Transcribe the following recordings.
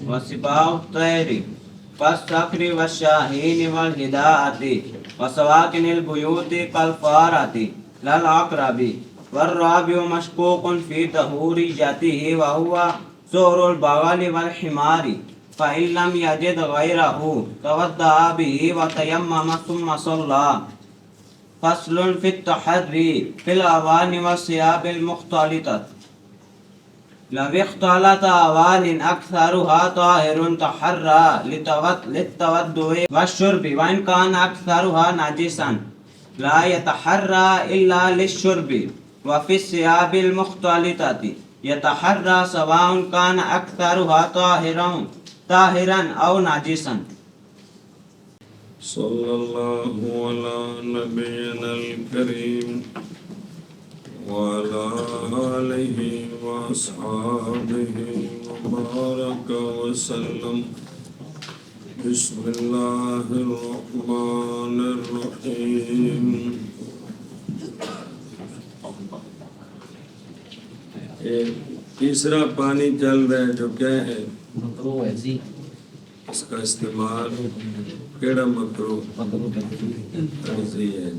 وسباع الطير والصقر والشاهين والهداءة وسواكن البيوت كالفارة للعقرب والرابع مشكوك في طهوريته وهو سور البغل والحمار فإن لم يجد غيره توضأ به وتيمم ثم صلى. فصل في التحري في الأواني والثياب المختلطة. لو اختلط أوان أكثرها طاهر تحرى للتوضؤ والشرب وإن كان أكثرها نجسا لا يتحرى إلا للشرب. وفي الثياب المختلطة يتحرى سواء كان أكثرها طاهرا أو نجسا. صلى الله على نبينا الكريم وعلى آله وأصحابه وبارك وسلم. بسم الله الرحمن الرحيم. تیسرا پانی چل رہا ہے جو کیا ہے؟ مکروہ ہے جی. اس کا استعمال کیڑا مکروہ تنزیہ ہے.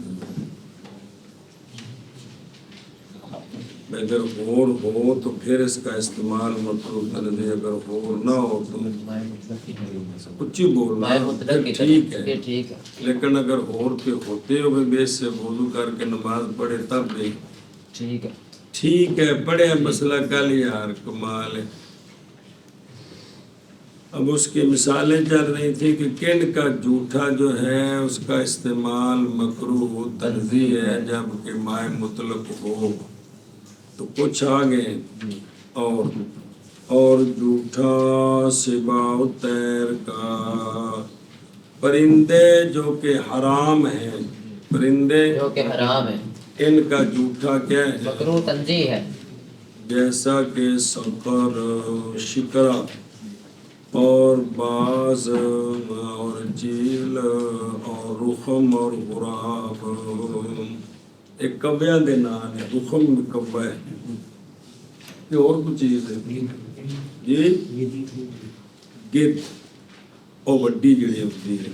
اگر غور ہو تو پھر اس کا استعمال مکروہ تنزیہ، اگر غور نہ ہو تو کچھ ہی بولنا ٹھیک ہے، لیکن اگر غور پہ ہوتے ہوئے بھی اس سے وضو کر کے نماز پڑھے تب بھی ٹھیک ہے. ٹھیک ہے. پڑھے مسئلہ کل یار کمال ہے. اب اس کی مثالیں چل رہی تھی کہ کن کا جھوٹا جو ہے اس کا استعمال مکروہ تنزیہ ہے جبکہ مائع مطلق ہو. تو کچھ آگے اور جھوٹا سباع الطیر کا، پرندے جو کہ حرام ہیں، پرندے جو کہ حرام ہے ان کا جھوٹا کیا ہے؟ مکروہ تنزیہ ہے. جیسا کہ صقر، شکرا اور باز اور چیل اور رخم اور غراب. ایک کبیا دے نام ہے، رخم کبا ہے. یہ اور کچھ چیز ہے جی، گت او وڈی جڑی ہوتی ہے.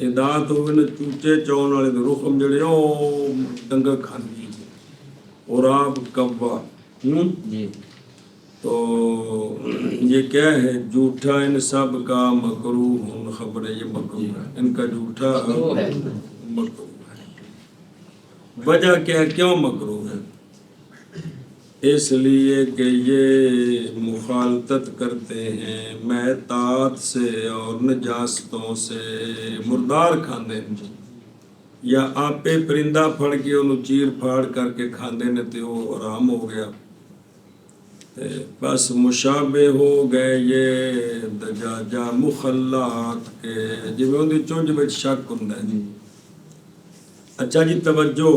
یہ دانت ہوئے نا چوچے چون والے دے، رخم جڑے او ڈنگر کھاندی ہے. غراب کبا. تو یہ کیا ہے؟ جھوٹا ان سب کا مکروہ خبر ہے. یہ مکروہ ہے، ان کا جھوٹا مکروہ ہے. وجہ کیا، کیوں مکروہ ہے؟ اس لیے کہ یہ مخالطت کرتے ہیں میتات سے اور نجاستوں سے. مردار کھاندے ہیں یا آپے پرندہ پھڑ کے انہوں چیر پھاڑ کر کے کھاندے نے تو وہ حرام ہو گیا. بس مشابہ ہو گئے یہ دجاجہ مخلات کے، جب ان دی چونج بچ شک ہوں ہے. اچھا جی توجہ،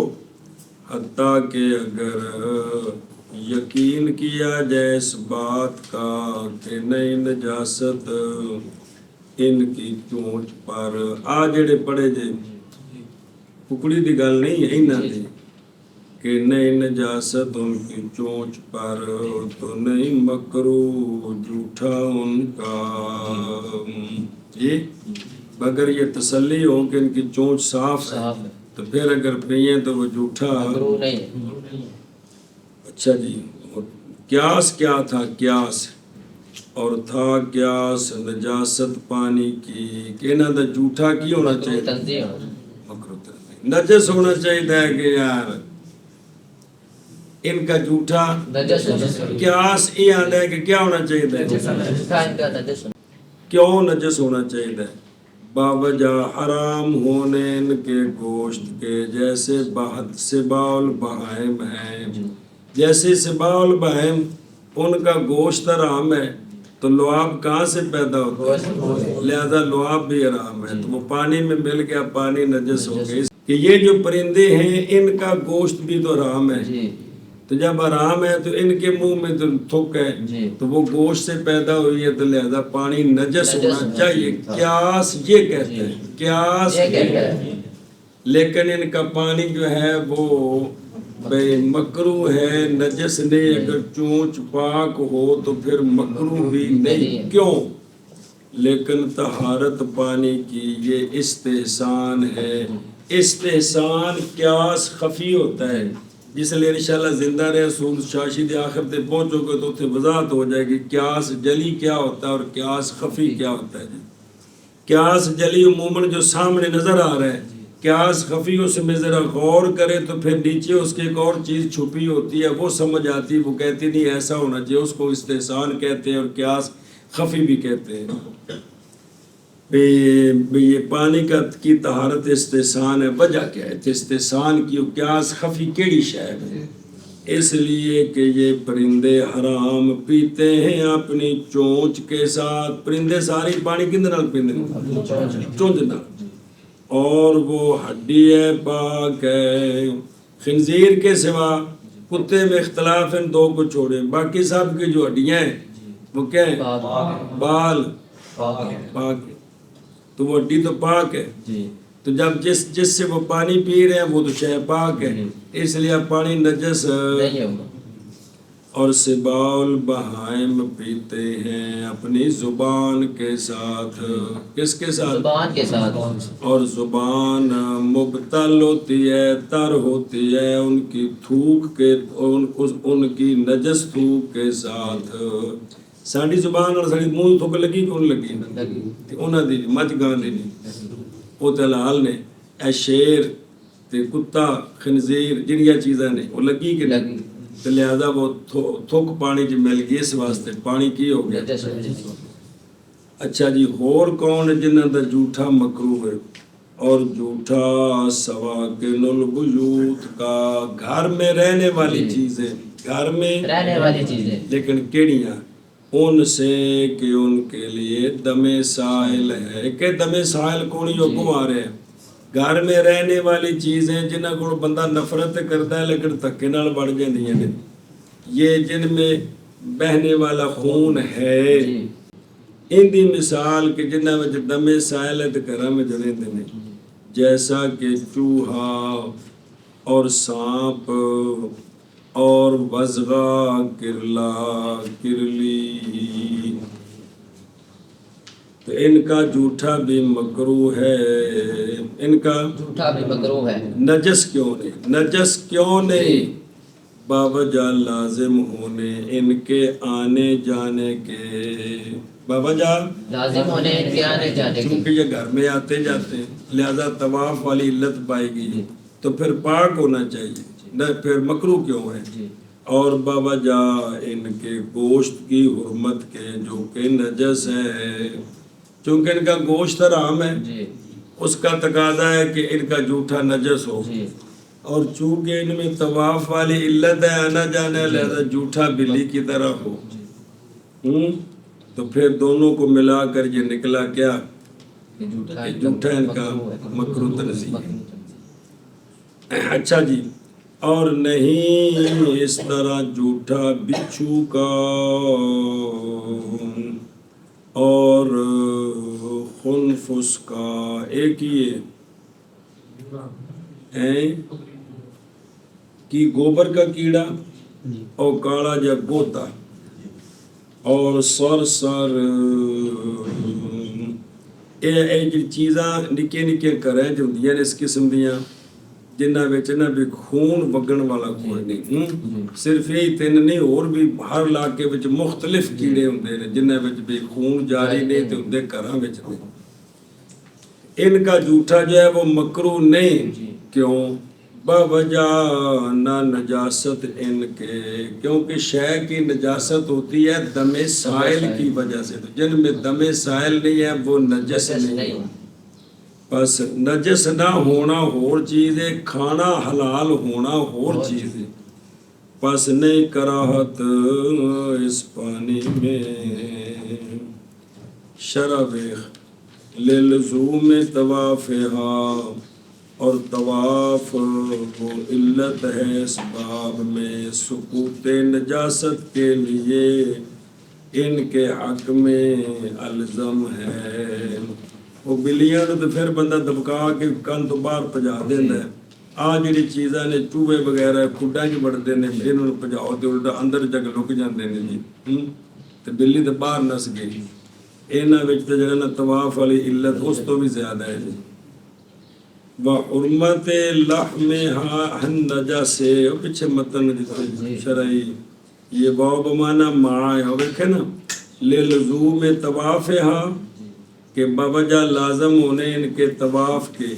حتیٰ کہ اگر یقین کیا جائے اس بات کا کہ نئی نجاست ان کی چونچ پر آ جڑے پڑے جے ککڑی دی گل نہیں ہے نہ دی کہ نئی نجاست ان کی چونچ پر تو نہیں مکروہ جھوٹا ان کا. جی اگر یہ تسلی ہو کہ ان کی چونچ صاف ہے تو پھر اگر پیئیں تو وہ جھوٹا نہیں. اچھا جی، قیاس کیا تھا؟ قیاس اور تھا قیاس نجاست پانی کی کہ انہاں دا جھوٹا کی ہونا چاہیے؟ مکروہ تنزیہ. نجس ہونا چاہیے کہ یار ان کا جھوٹا قیاس یہ آتا ہے کہ کیا ہونا چاہیے؟ کیوں نجس ہونا چاہیے؟ باوجہ حرام ہونے ان کے گوشت کے، جیسے سباع البہائم ہیں. جیسے سباع البہائم ان کا گوشت حرام ہے تو لعاب کہاں سے پیدا ہوتا ہے؟ لہذا لعاب بھی حرام ہے تو وہ پانی میں مل گیا، پانی نجس ہو گئی. کہ یہ جو پرندے ہیں ان کا گوشت بھی تو حرام ہے. تو جب حرام ہے تو ان کے منہ میں تو تھوک ہے جی۔ تو وہ گوشت سے پیدا ہوئی ہے تو لہذا پانی نجس ہونا ہونا چاہیے. چاہیے. قیاس یہ کہتے ہیں، قیاس یہ کہتا ہے لیکن ان کا پانی جو ہے وہ بے مکروہ ہے. نجس نہیں، اگر چونچ پاک ہو تو پھر مکروہ بھی نہیں. کیوں؟ لیکن طہارت پانی کی یہ استحسان ہے. استحسان قیاس خفی ہوتا ہے، جس لیے انشاءاللہ زندہ رہے سود شاشی دے آخر تے پہنچو گے تو اتنے وضاحت ہو جائے گی قیاس جلی کیا ہوتا ہے اور قیاس خفی کیا ہوتا ہے. قیاس جلی عموماً جو سامنے نظر آ رہا ہے، قیاس خفی اس میں ذرا غور کرے تو پھر نیچے اس کی ایک اور چیز چھپی ہوتی ہے، وہ سمجھ آتی ہے. وہ کہتی نہیں ایسا ہونا چاہیے، اس کو استحسان کہتے ہیں اور قیاس خفی بھی کہتے ہیں. یہ پانی کی طہارت استحسان ہے. وجہ کیا ہے استحسان کی؟ قیاس خفی کیڑی شے ہے؟ اس لیے کہ یہ پرندے حرام پیتے ہیں اپنی چونچ کے ساتھ. پرندے ساری پانی کن نال پیندے ہیں؟ چونچ نال. اور وہ ہڈی ہے پاک ہے. خنزیر کے سوا کتے میں اختلاف ان دو کو چھوڑے، باقی سب کی جو ہڈیاں ہیں وہ کیا ہیں؟ بال پاک ہے. تو وہ ہڈی تو پاک ہے. تو جب جس سے وہ پانی پی رہے ہیں وہ تو شے پاک ہے، اس لیے پانی نجس نہیں ہوگا. اور سباع البہائم پیتے ہیں اپنی زبان کے ساتھ. کس کے ساتھ؟ زبان کے ساتھ. اور زبان مبتل ہوتی ہے، تر ہوتی ہے ان کی تھوک کے، ان کی نجس تھوک کے ساتھ. ساڑی زبان اور ساڑی منہ تھوک لگی کون لگی؟ انہاں دی مجھ گاں دی نہیں. وہ تے حلال نے. اے شیر تے کتا خنزیر جڑیاں چیزاں نے وہ لگی کہ لگی، تو لہذا وہ تھوک پانی چ مل گئی، اس واسطے پانی کی ہو گیا. اچھا جی، اور کون جنہاں دا جھوٹا مکروہ ہے؟ اور جھوٹا سواکن البیوت کا، گھر میں رہنے والی چیزیں، گھر میں رہنے والی چیزیں. لیکن کیڑیاں؟ ان سے کہ ان کے لیے دم سائل ہے. کہ دم سائل کون حکم آ رہے ہیں؟ گھر میں رہنے والی چیزیں جنہاں کو بندہ نفرت کرتا ہے لیکن دھکے نال بڑھ جاندیاں نے. یہ جن میں بہنے والا خون ہے، ان دی مثال کہ جنہاں وچ دم سائل ہے تے گھراں میں رہندے نے، جیسا کہ چوہا اور سانپ اور وزغا، کرلا، کرلی. تو ان کا جھوٹا بھی مکروہ ہے. ان کا جھوٹا بھی مکروہ ہے. نجس کیوں نہیں؟ نجس کیوں نہیں؟ باوجہ لازم ہونے ان کے آنے جانے کے. باوجہ لازم ہونے ان کے آنے جانے کے. کیونکہ یہ گھر میں آتے جاتے ہیں لہذا طواف والی علت پائے گی تو پھر پاک ہونا چاہیے، نہ پھر مکروہ کیوں ہے؟ اور باوجہ ان کے گوشت کی حرمت کے جو کہ نجس ہے. چونکہ ان کا گوشت حرام ہے، اس کا تقاضا ہے کہ ان کا جھوٹا نجس ہو. اور چونکہ ان میں طواف والی علت ہے، آنا جانا ہے، لہذا جھوٹا بلی کی طرح ہو. تو پھر دونوں کو ملا کر یہ نکلا کیا؟ جھوٹا ان کا مکروہ تنزیہ. اچھا جی، اور نہیں اس طرح جھوٹا بچھو کا اور خنفس کا ایک ہی ہے کہ گوبر کا کیڑا اور کالا جا گوتا اور سر یہ جی چیزاں نکے نکے کریں جو ہوندیاں نے اس قسم دیاں جنہاں وچ نہ بھی خون وگن والا کوئی نہیں. صرف یہی تین نہیں، اور بھی ہر علاقے وچ مختلف کیڑے ہوندے نے جنہاں وچ بھی خون جاری نہیں تے ہوندے گھراں وچ نہیں. ان کا جھوٹا جو ہے وہ مکروہ نہیں. کیوں؟ باوجہ نہ نجاست ان کے، کیونکہ شے کی نجاست ہوتی ہے دم سائل کی وجہ سے. تو جن میں دم سائل نہیں ہے وہ نجس نہیں. بس نجس نہ ہونا اور چیز ہے، کھانا حلال ہونا اور چیز ہے. پس نہیں کراہت اس پانی میں شرب للزوم طوافہا، اور طواف وہ علت ہے اس باب میں سکوت نجاست کے لیے ان کے حق میں الزم ہے. وہ بلیاں تو پھر بندہ دبکا کے کن تو باہر پجا دینا ہے. آ جڑی چیزاں نے چوہے وغیرہ کھڈاں چ وڑتے ہیں پھر انہوں پجاؤ تو الٹا اندر جگ لک جاتے ہیں جی. تو بلی تو باہر نس گئی. یہاں تو جگہ نا طواف والی علت اس تو بھی زیادہ ہے جی. وحرمت لحمها النجاسہ پیچھے متن جتنے شرعی یہ واو بمانا مع ہے. دیکھیں نا للزوم طوافها کہ بوجہ لازم ہونے ان کے طواف کے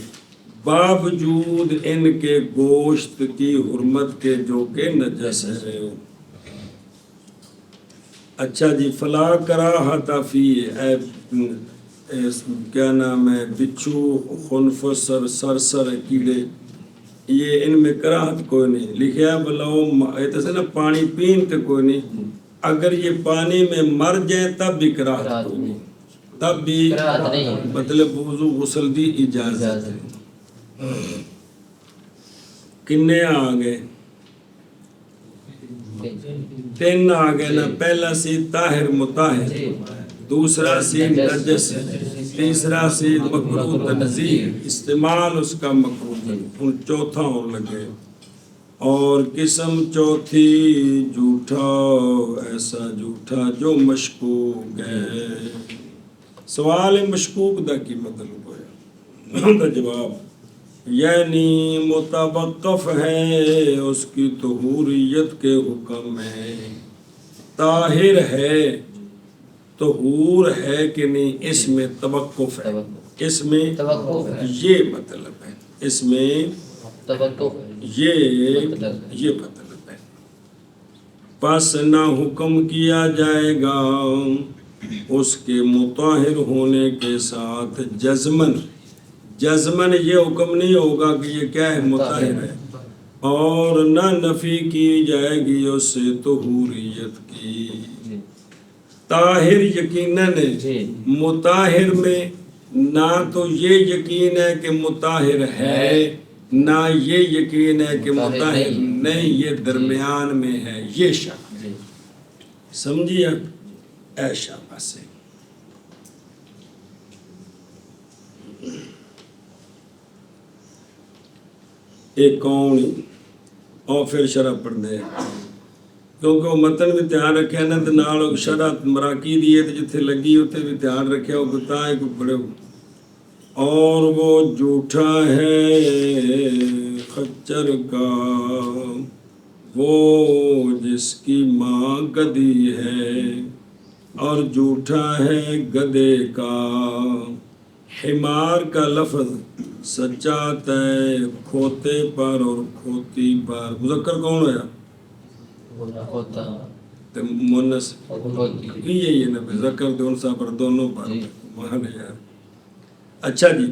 باوجود ان کے گوشت کی حرمت کے جو کہ نجس ہے. اچھا جی فلا کراہت فی کیا نام ہے بچھو خنفس سر کیڑے یہ ان میں کراہت کوئی نہیں. لکھیا بلاؤ ایسے نا پانی پین تے کوئی نہیں. اگر یہ پانی میں مر جائیں تب بھی کراہت کوئی نہیں. تب بھی مطلب وضو غسل دی اجازت ہے. کنے آ گئے 3 آ گئے نا. پہلا سی طاہر مطاہر, دوسرا سی نجس, تیسرا سی مکروہ تنزیہ استعمال اس کا مکروہ, چوتھا اور لگے. اور قسم چوتھی جھوٹا ایسا جھوٹا جو مشکوک ہے. سوال مشکوک دا کی مطلب ہویا دا جواب یعنی متوقف ہے اس کی طہوریت کے حکم ہے. طاہر ہے طہور ہے کہ نہیں اس میں توقف ہے. اس میں یہ مطلب ہے. اس میں یہ مطلب ہے. پس نہ حکم کیا جائے گا اس کے مطہر ہونے کے ساتھ جزمن یہ حکم نہیں ہوگا کہ یہ کیا ہے مطہر ہے. اور نہ نفی کی جائے گی اس سے طہوریت کی. طاہر یقیناً مطہر میں نہ تو یہ یقین ہے کہ مطہر ہے نہ یہ یقین ہے کہ مطہر نہیں. یہ درمیان میں ہے. یہ شک سمجھیے ایشا پاسے. ایک کون اور پھر شرح پڑھ دے کیونکہ وہ متن بھی دھیان رکھے نا تو نال شرح مراکی دیے تو جتھے لگی اتنے بھی دھیان رکھے وہ بتا ہے کہ پڑھے. اور وہ جھوٹا ہے خچر کا وہ جس کی ماں گدھی ہے, اور جھوٹا ہے گدھے کا. حمار کا لفظ سچا تے کھوتے پر اور کھوتی پر. مذکر کون ہویا مونس یہ نا ذکر دے انسا پر دونوں پر مان یار. اچھا جی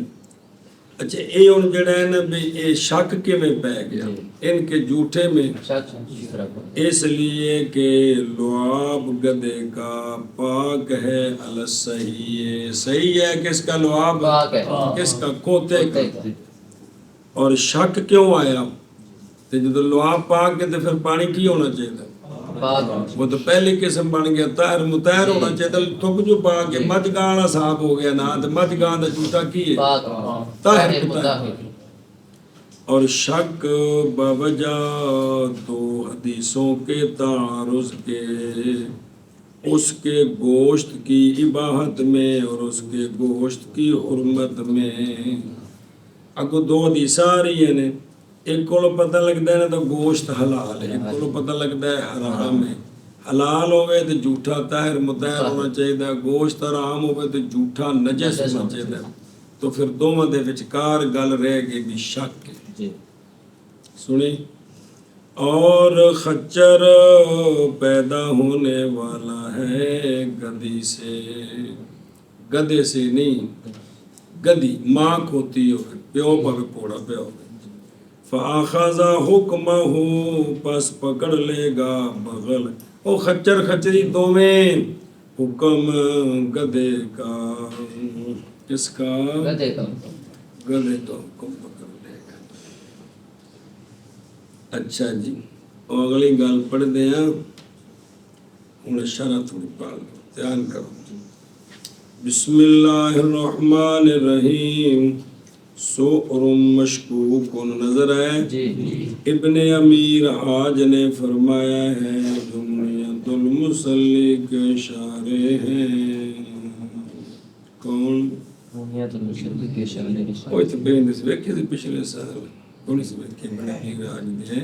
اچھا یہ ہوں جڑا ہے نا بھی یہ شک کے میں پہ گیا ان کے جھوٹے میں اس لیے کہ لعاب گدے کا پاک ہے الصحیح. صحیح ہے کس کا لعاب کس کا کھوتے کا. اور شک کیوں آیا تو جب لعاب پاک ہے تو پھر پانی کی ہونا چاہیے وہ تو پہلی قسم بن گیا. طاہر مطہر ہونا چاہیے. تھک جو پاک ہے مجھ گاہ والا صاحب ہو گیا نا تو مجھ گاہ دا جھوٹا کی ہے طاہر مطہر. اور شک بوجہ 2 حدیثوں کے تعارض کے اس کے گوشت کی اباحت میں اور اس کے گوشت کی حرمت میں. اگو 2 حدیث آ رہی ہیں نے. ایک کو پتہ لگتا ہے نا تو گوشت حلال ہے, ایک کو پتہ لگتا ہے حرام ہے. حلال ہوئے تو جھوٹا طاہر مطہر ہونا چاہیے, گوشت حرام ہوئے تو جھوٹا نجس ہونا چاہیے. تو پھر دونوں دے وچکار گل رہ گئی بھی شک سنی. اور خچر پیدا ہونے والا ہے گدھی سے. گدھے سے نہیں, گدھی ماں کھوتی ہو پیو پاوے پوڑا پیو. فَأَخَذَ حُكْمَهُ پس پکڑ لے گا بغل. او خچر خچری دومیں حکم گدھے کا. کس کا گدے تو حکم پکڑ لے گا. اچھا جی اگلی گل پڑھتے ہیں ہوں شرح تھوڑی پڑھ لو دھیان کرو. بسم اللہ الرحمن الرحیم. سؤر مشکوک نظر ہے جی ابن امیر حاج نے فرمایا ہے جمعیت المصلی کے اشارے ہیں. کون بنیاد المشرق کے شامل وہ تو بین سے ویکھے سے پچھلے سال کون سے ویکھے ابن امیر حاج نے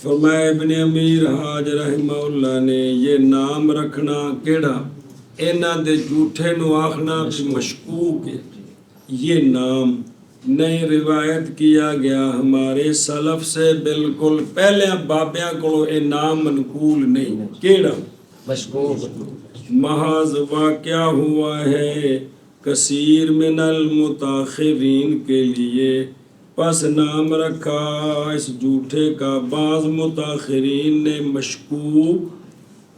فرمایا ابن امیر حاج رحمہ اللہ نے یہ نام رکھنا کیڑا اینا دے جھوٹے نو آخنا بھی مشکوک ہے. یہ نام نہیں روایت کیا گیا ہمارے سلف سے بالکل پہلے بابیاں کو اے نام منقول نہیں. کیڑا مشکوک محض واقعہ ہوا ہے کثیر من المتاخرین کے لیے پس نام رکھا اس جھوٹے کا بعض متاخرین نے مشکوک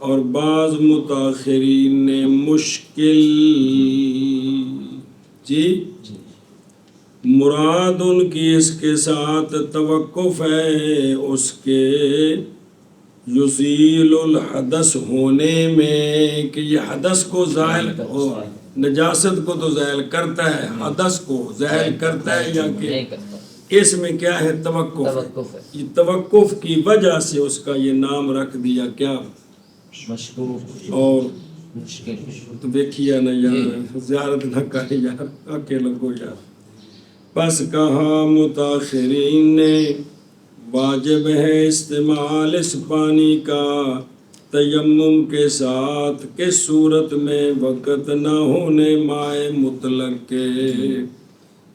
اور بعض متاخرین نے مشکل. جی مراد ان کی اس کے ساتھ توقف ہے اس کے یزیل الحدث ہونے میں کہ یہ حدث کو زائل ہو نجاست کو تو زائل کرتا ہے حدث کو زائل کرتا ہے یا کہ نہیں کرتا اس میں کیا ہے توقف توقف ہے. یہ توقف کی وجہ سے اس کا یہ نام رکھ دیا کیا مشکوک اور مشکل. تو دیکھیا نا یار زیارت نہ کرے یار آکے لگو یار. پس کہا متاخرین نے واجب ہے استعمال اس پانی کا تیمم کے ساتھ کس صورت میں وقت نہ ہونے مائع مطلق کے.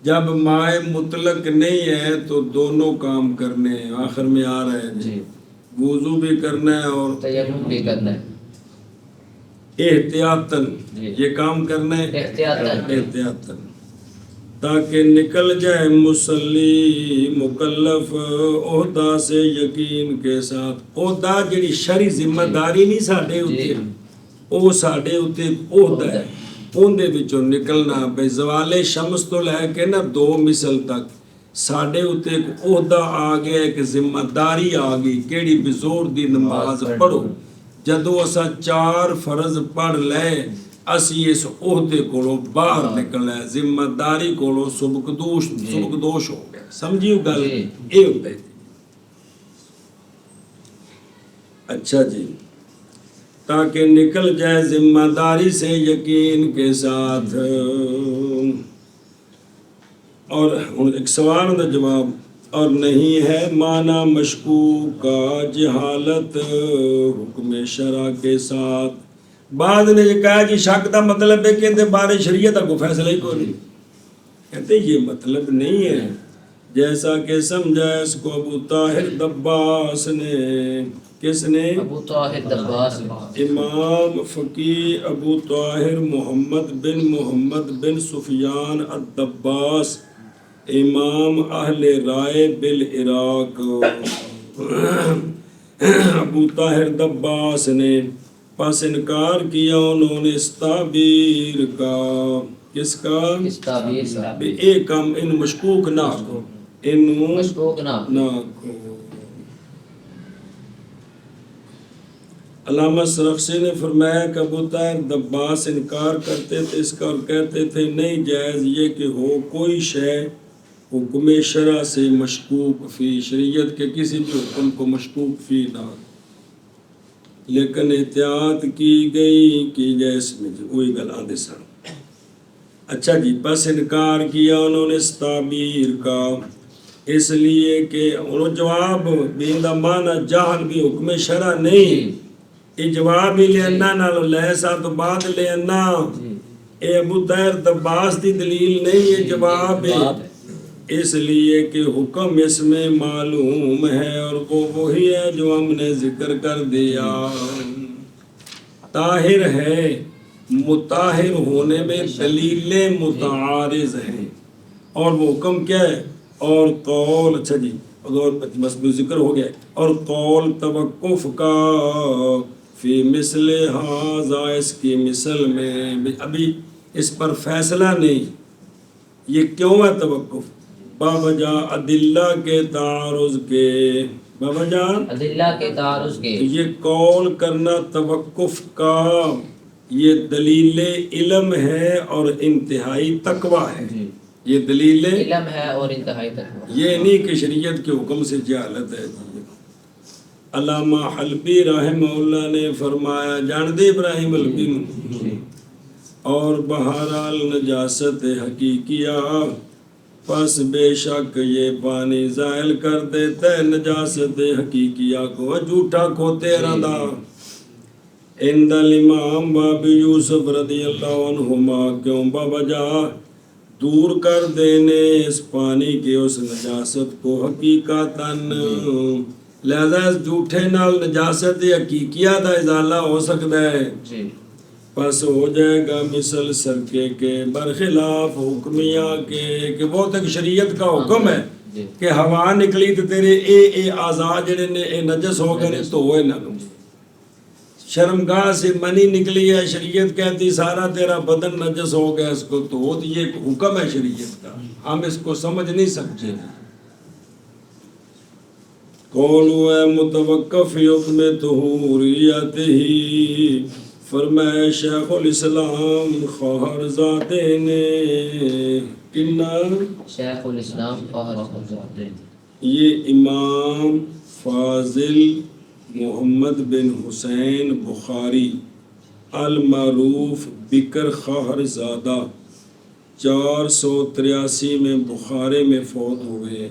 جب مائع مطلق نہیں ہے تو دونوں کام کرنے ہیں. آخر میں آ رہا ہے جی وضو بھی کرنا ہے اور تیمم بھی کرنا ہے احتیاطاً جی. یہ کام کرنا ہے احتیاطاً. احتیاطاً تاکہ نکل جائے مصلی مکلف عہدہ سے یقین کے ساتھ. عہدہ جڑی شرعی ذمہ داری نہیں ساڈے اوتے او ساڈے اوتے عہدہ ہے اندے وچوں نکلنا بے زوال شمس تو لے کے نا 2 مثل تک ساڈے اوتے ایک عہدہ آ گیا ایک ذمہ داری آ گئی کیڑی بزور دی نماز پڑھو. جدو اسا 4 فرض پڑھ لے اسی اس عہدے کولوں باہر نکلنا ہے ذمہ داری کولوں سبکدوش ہو گیا. سمجھیو گل اے ہوندا ہے. اچھا جی تاکہ نکل جائے ذمہ داری سے یقین کے ساتھ. اور ایک سوال کا جواب اور نہیں ہے معنی مشکوک کا جہالت حکم شرع کے ساتھ. بعد نے یہ کہا کہ شک کا مطلب ہے کہ اندے بارے شریعت کا کوئی فیصلہ ہی کوئی نہیں. کہتے یہ مطلب نہیں ہے جیسا کہ سمجھا اس کو ابو طاہر دباس نے. کس نے؟ ابو طاہر دباس. امام فقی ابو طاہر محمد بن سفیان الدباس امام اہل رائے بالعراق. ابو طاہر دباس نے پس انکار کیا انہوں نے اس تعبیر کا. کس کا؟ اس تعبیر کا ایک کام ان مشکوک نہ کو ان مشکوک نہ کو. علامہ سرخسی نے فرمایا کہ ابو طاہر دباس انکار کرتے تھے اس کا اور کہتے تھے نہیں جائز یہ کہ ہو کوئی شے حکم شرع سے مشکوک فی شریعت کے کسی بھی حکم کو مشکوک فی نہ لیکن احتیاط کی گئی کہ جیسے میں وہی گلاں دے سن. اچھا جی بس انکار کیا انہوں نے اس تعبیر کا اس لیے کہ انہوں جواب دیندہ معنی جہل بھی حکم شرع نہیں. یہ جواب ہی لینا نالو لیسا تو بعد لینا. اے ابو طاہر دباس دی دلیل نہیں یہ جواب ہے. اس لیے کہ حکم اس میں معلوم ہے اور وہ وہی ہے جو ہم نے ذکر کر دیا. طاہر ہے مطاہر ہونے میں دلیلیں متعارض ہیں اور وہ حکم کیا ہے اور قول. اچھا جی اور بس ذکر ہو گیا اور قول توقف کا فی مثل ھذا، اس کی مثل میں، ابھی اس پر فیصلہ نہیں، یہ کیوں ہے توقف؟ باوجہ ادلہ کے تعارض کے، باوجہ ادلہ کے تعارض کے، یہ قول کرنا توقف کا یہ دلیل علم ہے اور انتہائی تقویٰ ہے، یہ دلیل علم ہے اور انتہائی تقویٰ، یہ نہیں کہ شریعت کے حکم سے جہالت ہے۔ علامہ حلبی رحمہ اللہ نے فرمایا، جان دے ابراہیم حلبی نو، اور بہرحال نجاست حقیقیہ پس بے شک یہ پانی زائل کر دیتا ہے نجاست حقیقیہ کو، جھوٹا کھوتے رہا۔ عند الامام بابی یوسف رضی اللہ عنہما، کیوں؟ بوجہ دور کر دینے اس پانی کے اس نجاست کو حقیقتاً، لہذا اس جھوٹے نال نجاست حقیقیہ دا ازالہ ہو سکتا ہے، پس ہو جائے گا مثل سرکے کے برخلاف حکمیہ کے، کہ وہ تک شریعت کا حکم ہے کہ ہوا نکلی تو تیرے اے اعضاء جڑے نے اے نجس ہو گئے تو ہوئے نہ لوں، شرمگاہ سے منی نکلی ہے، شریعت کہتی سارا تیرا بدن نجس ہو گیا، اس کو تو یہ ایک حکم ہے شریعت کا، ہم اس کو سمجھ نہیں سکتے۔ قولو ہے متوقف حکم طہوریت ہی، فرمائے شیخ الاسلام خواہرزادے نے، کنہ شیخ الاسلام خواہرزادے، یہ امام فاضل محمد بن حسین بخاری المعروف بکر خواہرزادہ 483 میں بخارے میں فوت ہوئے،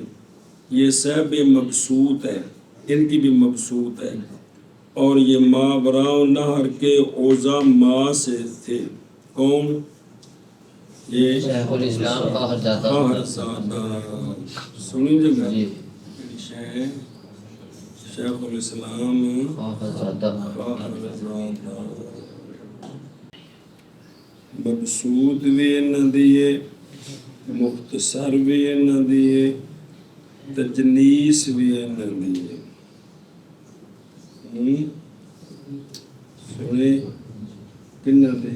یہ صاحب مبسوط ہے، ان کی بھی مبسوط ہے، اور یہ ماوراء نہر کے اوزا ماں سے تھے۔ کون؟ یہ شیخ الاسلام خواہرزادہ، خواہرزادہ، سنی جگہ جی، شیخ الاسلام خواہرزادہ، مبسوط بھی نہ دیے، مختصر بھی نہ دیے، تجنیس بھی نہ دیے، سنے کنہ دے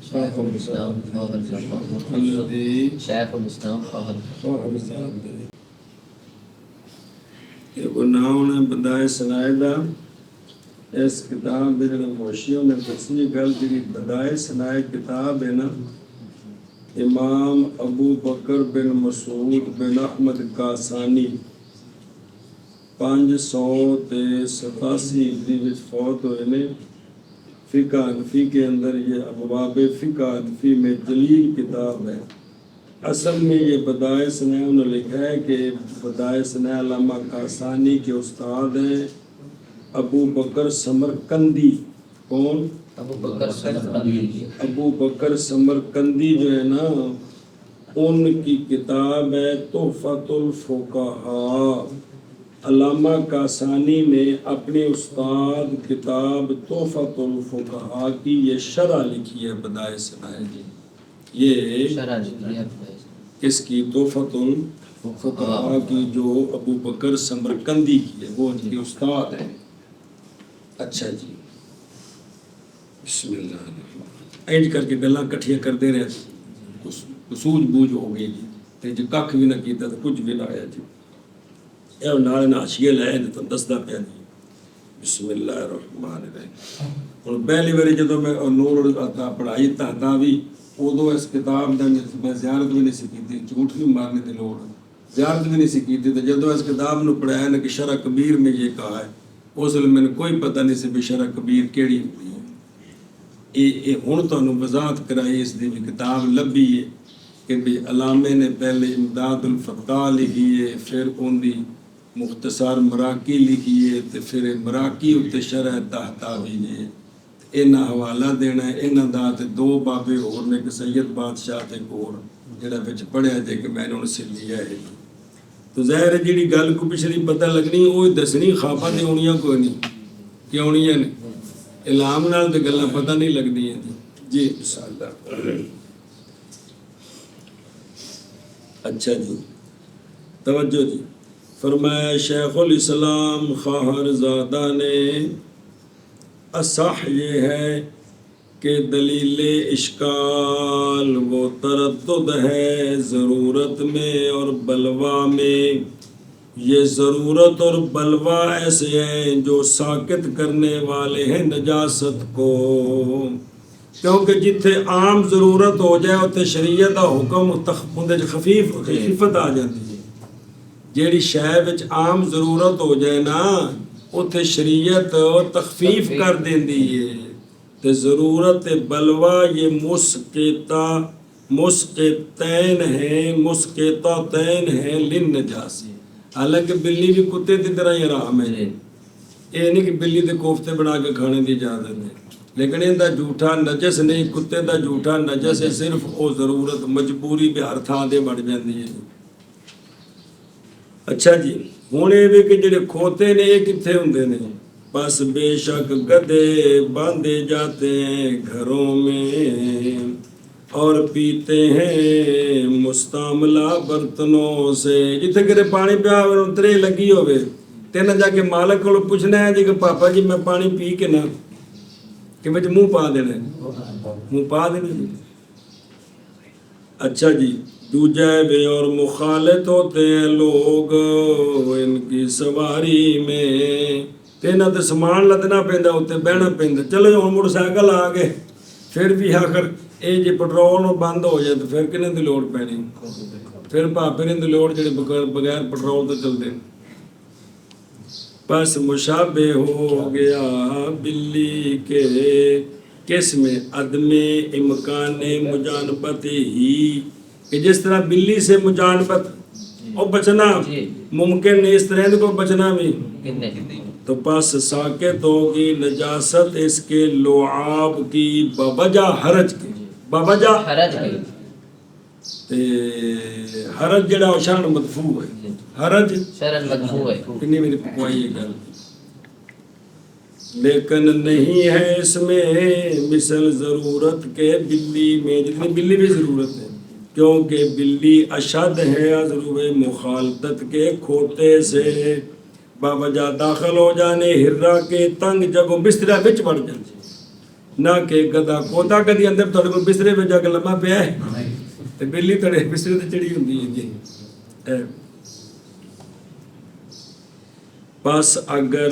شیخ الاسلام خواہرزادہ، الذی شیخ الاسلام خواہرزادہ، یہ وہ نام نے بدائے سنائدہ، اس کتاب میں جنہوں موشیوں نے تصنیح گل کی بدائے سنائے کتاب ہے نا، امام ابو بکر بن مسعود بن احمد کاسانی 587 ہجری فوت ہوئے نے، فقہ حنفی کے اندر یہ ابواب فقہ حنفی میں جلیل کتاب ہے۔ اصل میں یہ بدائے ثناء انہوں نے لکھا ہے کہ بدائے ثناء علامہ کاسانی کے استاد ہیں ابو بکر سمرقندی۔ کون؟ ابو بکر سمرقندی، ابو بکر سمرقندی جو ہے نا، ان کی کتاب ہے تحفۃ الفقہاء۔ علامہ کاسانی نے اپنے استاد کتاب تحفۃ الفقہاء کی یہ شرح لکھی ہے بدائے ثناء جی، یہ شرح لکھی ہے کس کی؟ تحفۃ الفقہاء کی، جو ابو بکر سمرقندی کی ہے، وہ ان کے استاد ہیں۔ اچھا جی، بسم اللہ الرحمن الرحیم، اینج کر کے گلاں کٹھیاں کرتے رہے، سوجھ بوجھ ہو گئی جی، تے جو ککھ بھی نہ کیتا تو کچھ بھی نہ آیا جی، اے نال ناشیے لائے تو دسدا پیا جی۔ بسم اللہ الرحمن الرحیم۔ اور پہلی باری جدوں میں نور عطا پڑھائی تحتاوی، ادو اس کتاب دا میں زیارت بھی نہیں سی کیتی، جھوٹ نہیں مارنے دی لوڑ، زیارت بھی نہیں سی کیتی، تو جدوں اس کتاب نو پڑھایا نا کہ شرح کبیر میں یہ کہا ہے، اس لیے میں نے کوئی پتہ نہیں سی بھی شرح کبیر کیڑی ہوئی ہے۔ ہن تانوں وضاحت کرائی، اس دی بھی کتاب لبھی ہے کہ بھی علامے نے پہلے امداد الفتاح لکھی ہے، پھر ان دی مختصر مراقی لکھی ہے، تے پھر مراقی اتے شرح تحتاوی ہے، انہاں حوالہ دینا ہے، انہاں دا تے دو بابے اور نے کہ سید بادشاہ تے اور جڑا وچ پڑھیا جے کہ میں نے ان سے لیا ہے، تو ظاہر ہے جیڑی گل کو پچھلی پتہ لگنی وہ دسنی، خواباں تے ہونیاں کوئی نہیں، کہ ہونیاں نے علام نال تے گلاں پتہ نہیں لگدیاں جی۔ انشاءاللہ اچھا جی، توجہ جی، فرمایا شیخ الاسلام خواہرزادہ نے اصح یہ ہے کہ دلیل اشکال وہ تردد ہے ضرورت میں اور بلوا میں. یہ ضرورت اور بلوا ایسے ہیں جو ساکت کرنے والے ہیں نجاست کو، کیونکہ جتھے عام ضرورت ہو جائے اتنے شریعت کا حکم خفیفت آ جاتی ہے. جیڑی شے وچ عام ضرورت ہو جائے نا اتنے شریعت تخفیف کر دیندی ہے. تے ضرورت بلوا یہ مسقطین ہیں للنجاس. حالانکہ بلی بھی کتے کی طرح ہی حرام ہے. یہ نہیں کہ بلی دے کوفتے بنا کے کھانے کی اجازت ہے، لیکن ان کا جھوٹا نجس نہیں. کتے کا جھوٹا نجس ہے، صرف وہ ضرورت مجبوری بھی ہر تھان سے بڑھ جاتی ہے. اچھا جی، ہوں یہ بھی کہ جڑے کھوتے نے یہ کتنے ہوں نے؟ بس بے شک گدے باندھے جاتے ہیں گھروں میں اور پیتے ہیں مستعملہ برتنوں سے. جتنے کرے پانی پیا اترے لگی ہوئے تین جا کے مالک کو پوچھنا ہے جی کہ پاپا جی میں پانی پی کے نہ کہ مجھے منہ پا دینا منہ پا دینا. اچھا جی، دوجہ بے اور مخالط ہوتے ہیں لوگ ان کی سواری میں. تینا تے سامان لدنا پیندا اتنے بہنا پیندا. چلو ہوں موٹر سائیکل آ گئے پھر بھی آخر یہ جی پٹرول بند ہو جائے تو پھر کنے دی لوڑ پینی؟ پھر بھاپے نے دی لوڑ جڑے بغیر پٹرول تو چلتے. بس مشابہ ہو گیا بلی کے کس میں عدم امکان مجانبت ہی، کہ جس طرح بلی سے مجانبت اور بچنا ممکن نہیں، اس طرح کو بچنا بھی. تو پس ساکت ہوگی نجاست اس کے لعاب کی بوجہ حرج کی. بوجہ حرج جڑا شرن مدفوع ہے. حرج شرن مدفوع ہے. کنی میری پکوائی ہے گل. لیکن نہیں ہے اس میں مثل ضرورت کے بلی میں، جتنی بلی بھی ضرورت ہے، کیونکہ بلی اشد ہے عذرو مخالطت کے کھوتے سے باوجہ داخل ہو جانے ہررا کے تنگ جگہوں بسترہ بچ بڑھ جاتے. نہ کہ گدا کھوتا کدی اندر تھوڑے کو بسترے میں جا کے لمحہ پہ ہے تو بلی تھوڑے بسترے تے چڑی ہوندی ہے جی. بس اگر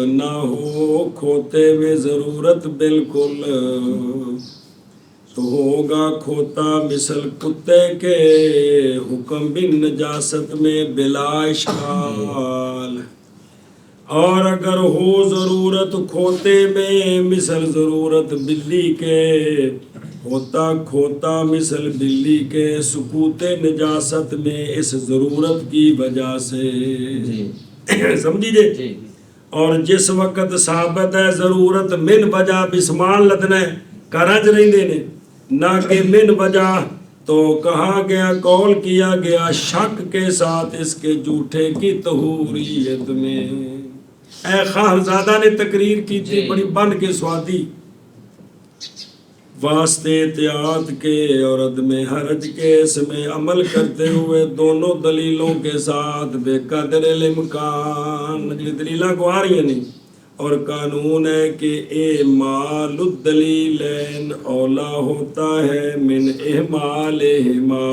نہ ہو کھوتے میں ضرورت بالکل تو ہوگا کھوتا مثل کتے کے حکم بن نجاست میں بلا اشکال. اور اگر ہو ضرورت کھوتے میں مثل ضرورت بلی کے، ہوتا کھوتا مثل بلی کے سکوت نجاست میں اس ضرورت کی وجہ سے. سمجھی جے؟ اور جس وقت ثابت ہے ضرورت من وجہ بسمان لدنا ہے کرج نہیں دینے نہ کہ من وجہ، تو کہا گیا قول کیا گیا شک کے ساتھ اس کے جھوٹے کی طہوریت میں. اے خواہزادہ نے تقریر کی تھی بڑی بن کے سوادی، واسطے احتیاط کے اور عدم حرج کے اس میں عمل کرتے ہوئے دونوں دلیلوں کے ساتھ بے قدر الامکان، دلیلیں کو آ رہی ہیں نہیں، اور قانون ہے کہ اعمال الدلیلین اولا ہوتا ہے من اہمالہما.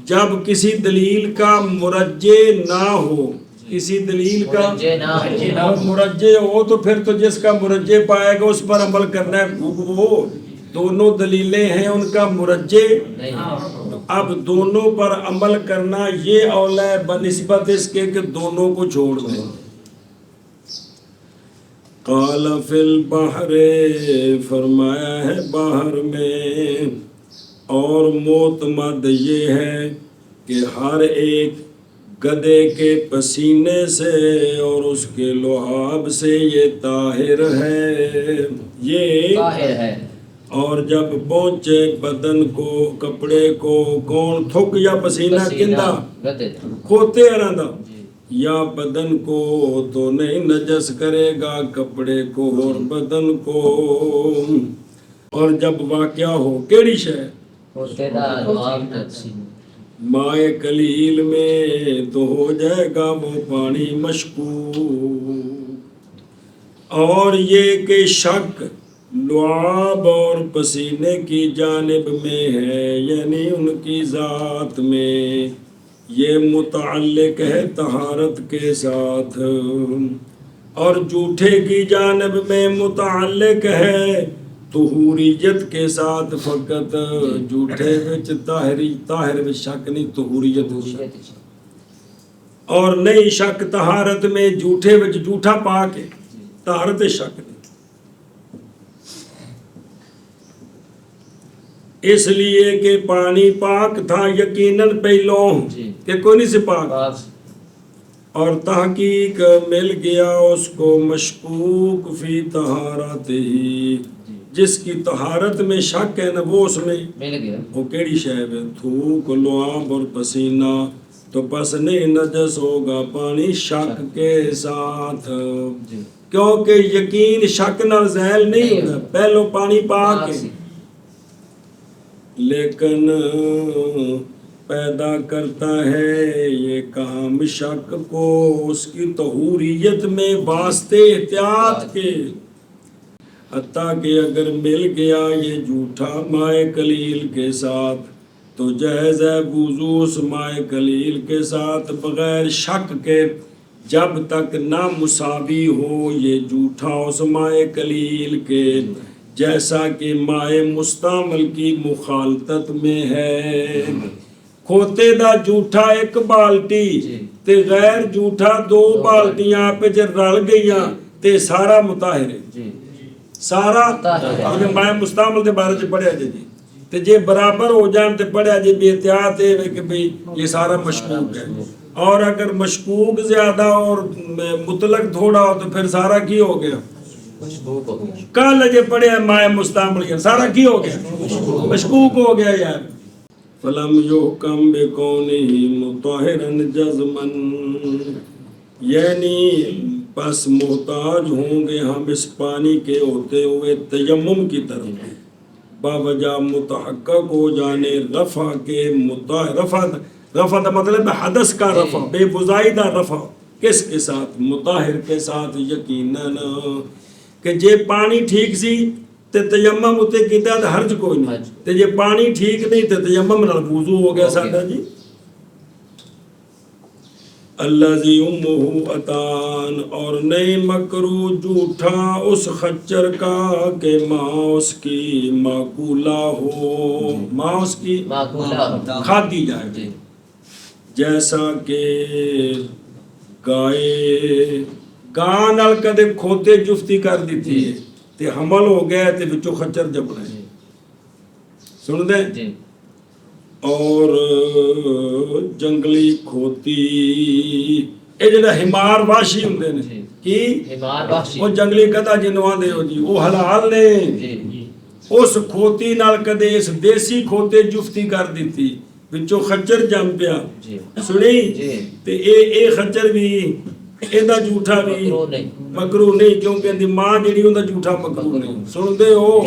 جب کسی دلیل کا مرجع نہ ہو، کسی دلیل کا مرجع ہو تو پھر تو جس کا مرجع پائے گا اس پر عمل کرنا ہے. وہ دونوں دلیلیں ہیں ان کا مرجع، اب دونوں پر عمل کرنا یہ اولا ہے بنسبت اس کے کہ دونوں کو چھوڑ دیں. قال فی البحر، فرمایا ہے باہر میں، اور معتمد یہ ہے کہ ہر ایک گدے کے پسینے سے اور اس کے لعاب سے یہ طاہر ہے، یہ طاہر ہے. اور جب پہنچے بدن کو کپڑے کو کون تھک یا پسینہ کندہ کھوتے آراندا یا بدن کو تو نہیں نجس کرے گا کپڑے کو اور بدن کو. اور جب واقعہ ہو کیڑی شے مائے قلیل میں تو ہو جائے گا وہ پانی مشکوک. اور یہ کہ شک لعاب اور پسینے کی جانب میں ہے، یعنی ان کی ذات میں، یہ متعلق ہے طہارت کے ساتھ، اور جھوٹے کی جانب میں متعلق ہے طہوریت کے ساتھ فقط۔ جھوٹے وچ طاہر وچ شک نہیں، طہوریت وچ شک، اور نہیں شک طہارت میں، جھوٹے وچ جھوٹا پا کے طہارت شک نہیں۔ اس لیے کہ پانی پاک تھا یقیناً پہلوں کہ کوئی نہیں سے پاک، اور تحقیق مل گیا اس کو مشکوک فی طہارت ہی، جس کی طہارت میں شک ہے نا وہ اس میں مل گیا۔ وہ کیڑی شے ہے؟ تھوک، لعاب اور پسینہ، تو پس نہیں نجس ہوگا پانی شک کے ساتھ، کیونکہ یقین شک نال زائل نہیں ہوتا، پہلو پانی پاک ہے، لیکن پیدا کرتا ہے یہ کام شک کو اس کی طہوریت میں واسطے احتیاط کے، حتیٰ کہ اگر مل گیا یہ جھوٹا مائے قلیل کے ساتھ تو جائز ہے وضو اس مائے قلیل کے ساتھ بغیر شک کے، جب تک نہ مساوی ہو یہ جھوٹا اس مائے قلیل کے، جیسا کہ مائے مستعمل کی مخالطت میں ہے۔ کھوتے دا جھوٹا ایک بالٹی تے غیر جھوٹا دو بالٹیاں پہ جے رل گئیاں تے سارا مطہر ہے، سارا مائے مستعمل دے بارے چ پڑھیا جی، تے جے برابر ہو جان تے پڑھیا جی بے احتیاط ہے کہ بھئی یہ سارا مشکوک ہے، اور اگر مشکوک زیادہ اور مطلق تھوڑا ہو تو پھر سارا کی ہو گیا؟ کل جے پڑھیا مائے مستعمل کیا سارا کی ہو گیا؟ مشکوک ہو گیا یار۔ فلم یحکم بکونہ مطہرا جزما، یعنی بس محتاج ہوں گے ہم اس پانی کے ہوتے ہوئے تیمم کی طرف، باوجہ متحقق ہو جانے رفع کے، رفع کا مطلب ہے حدث کا رفع، بے وضائی کا رفع، کس کے ساتھ؟ مطہر کے ساتھ، یقیناً کہ جے پانی ٹھیک سی تے تیمم اتے کیتا تے حرج کوئی نہیں، تے جے پانی ٹھیک نہیں تے تیمم نال وضو ہو گیا ساڈا جی۔ الذی امہ اتان، اور نہیں مکرو جھوٹا اس خچر کا کہ ماں اس کی معقولہ ہو، ماں اس کی کھادی جائے، جیسا کہ گائے، گاں نال کدے کھوتے جفتی کر دیتی ہے تے حمل ہو گیا تے وچوں خچر جمنا ہے، سن دیں، اور جنگلی کھوتی، اے جڑا حمار واشی ہوندے نے، کی وہ جنگلی گدھا جنواں دے ہو جی، وہ حلال نے، اس کھوتی نال کدے اس دیسی کھوتے جفتی کر دیتی وچوں خچر جم پیا، سنی تے اے خچر بھی ایندا جھوٹا بھی مکروہ نہیں، کیونکہ اندی ماں جڑی اوندا جھوٹا مکروہ نہیں، سن دے ہو۔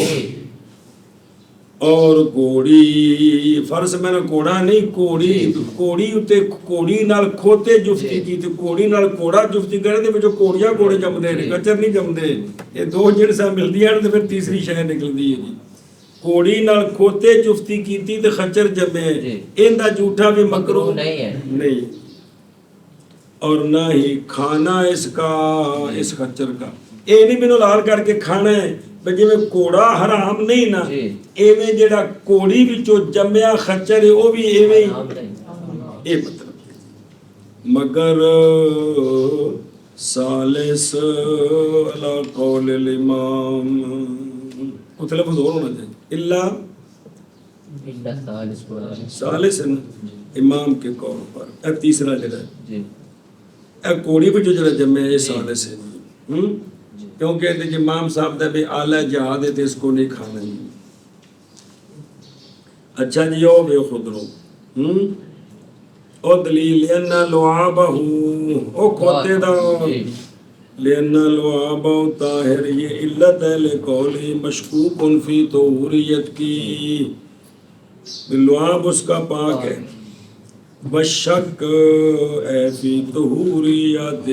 اور گھوڑی، فرض میں نے گھوڑا نہیں، گھوڑی اتے گھوڑی نال کھوتے جفتی کی تے گھوڑی نال گھوڑا جفتی کرے تے وچوں گھوڑیاں گھوڑے جمدے نے، کچر نہیں جمدے، یہ دو جنساں ملدیاں تے پھر تیسری شے نکلدی ہے جی۔ گھوڑی نال کھوتے جفتی کیتی تے خچر جمے، ایندا جھوٹا بھی مکروہ نہیں، اور نہ ہی کھانا اس کا، اس خچر کا، اے نہیں مینوں لال کر کے کھانا ہے، جی میں کوڑا حرام نہیں نا، ایویں جڑا کوڑی وچوں جمیا خچر ہے وہ بھی ایویں اے مطلب، مگر ثالث علی قول الامام، کو لفظ اور ہونا چاہیے، اللہ ثالث ہے نا امام کے قول پر، اے تیسرا جڑا ہے اے کوڑی وچوں جڑا جمیا یہ ثالث ہے، کیونکہ امام صاحب دا بھی اعلی جہاد ہے تے اس کو نہیں کھانا ہی۔ اچھا جی او بے خود رو، او دلیل لینا لعابہ، او کھوتے دا لینا لعابہ طاہر، یہ علت ہے لقولی مشکوک فی طہوریت کی، لعاب اس کا پاک ہے، والشک اے فی طہوریتہ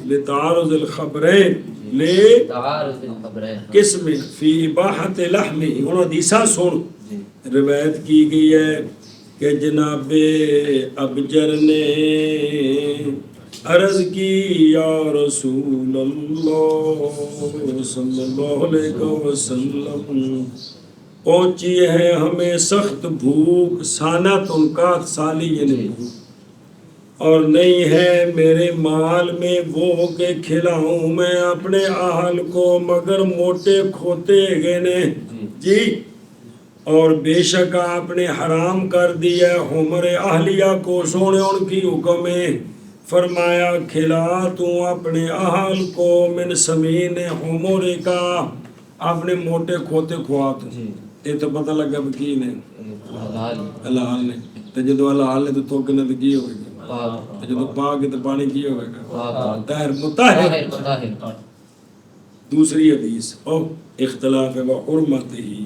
لتعارض الخبرین لے تعارض الخبرین قسم فی اباحت لحم انہوں حدیثہ سن جی روایت کی گئی ہے کہ جناب ابجر نے عرض کی یا رسول اللہ صلی اللہ علیہ وسلم پہنچی ہے ہمیں سخت بھوک سانت ان کا سالی یعنی اور نہیں ہے میرے مال میں وہ کہ کھلاؤں میں اپنے اہل کو مگر موٹے کھوتے گئے نے جی اور بے شک آپ نے حرام کر دیا عمر اہلیہ کو سونے ان کی حکم ہے فرمایا کھلا تو اپنے اہل کو من سمین عمر کا آپ نے موٹے کھوتے کھوا تو یہ تو پتہ لگا وکیل ہے حلال حلال نے تو جدو حلال نے تو توکنے تو کی ہوئے گا پاک جدو پاک ہے تو پانی کی ہوئے گا پاک طاہر مطہر مطہر دوسری حدیث او اختلاف و حرمت ہی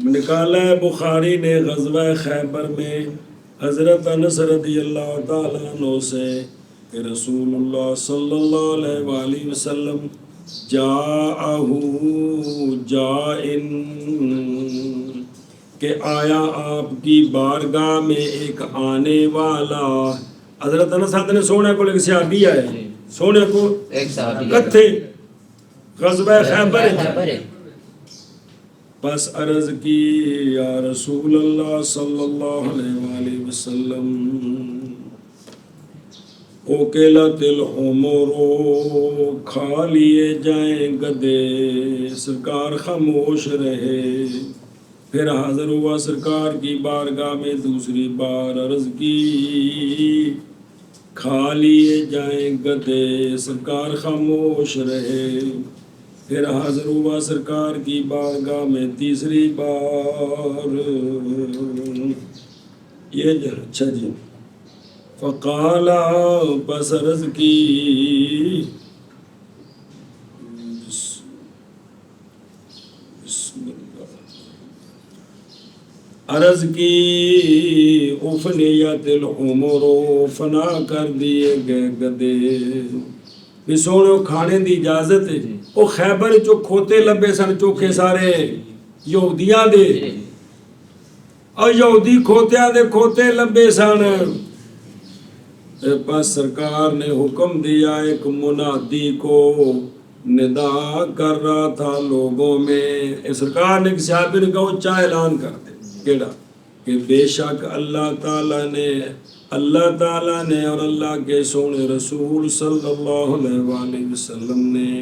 نکالا ہے بخاری نے غزوہ خیبر میں حضرت انس رضی اللہ تعالیٰ عنہ سے کہ رسول اللہ صلی اللہ علیہ وآلہ وسلم جاءہو جائن کہ آیا آپ کی بارگاہ میں ایک آنے والا حضرت انس نے سونے کو ایک صحابی آئے سونے کو ایک صحابی کتھے غزوہ خیبر خیبر بس عرض کی یا رسول اللہ صلی اللہ علیہ وآلہ وسلم اوکلت العمر کھا لیے جائیں گدے سرکار خاموش رہے پھر حاضر ہوا سرکار کی بارگاہ میں دوسری بار عرض کی کھا لیے جائیں گدے سرکار خاموش رہے پھر حاضر ہوا سرکار کی بارگاہ میں تیسری بار یہ جو اچھا جی فقالا بس عرض کی عرض کی افنیت العمر فنا کر دیے گئے گدے بھی سونے کھانے دی اجازت ہے وہ خیبر جو کھوتے لبے سن چوکھے سارے یہودیاں دے اور یہودی کھوتیاں دے کھوتے لبے سن بس سرکار نے حکم دیا ایک منادی کو ندا کر رہا تھا لوگوں میں سرکار نے کسی صحابی نے کہا اونچا اعلان کر دے کیڑا کہ بے شک اللہ تعالیٰ نے اور اللہ کے سونے رسول صلی اللہ علیہ وآلہ وسلم نے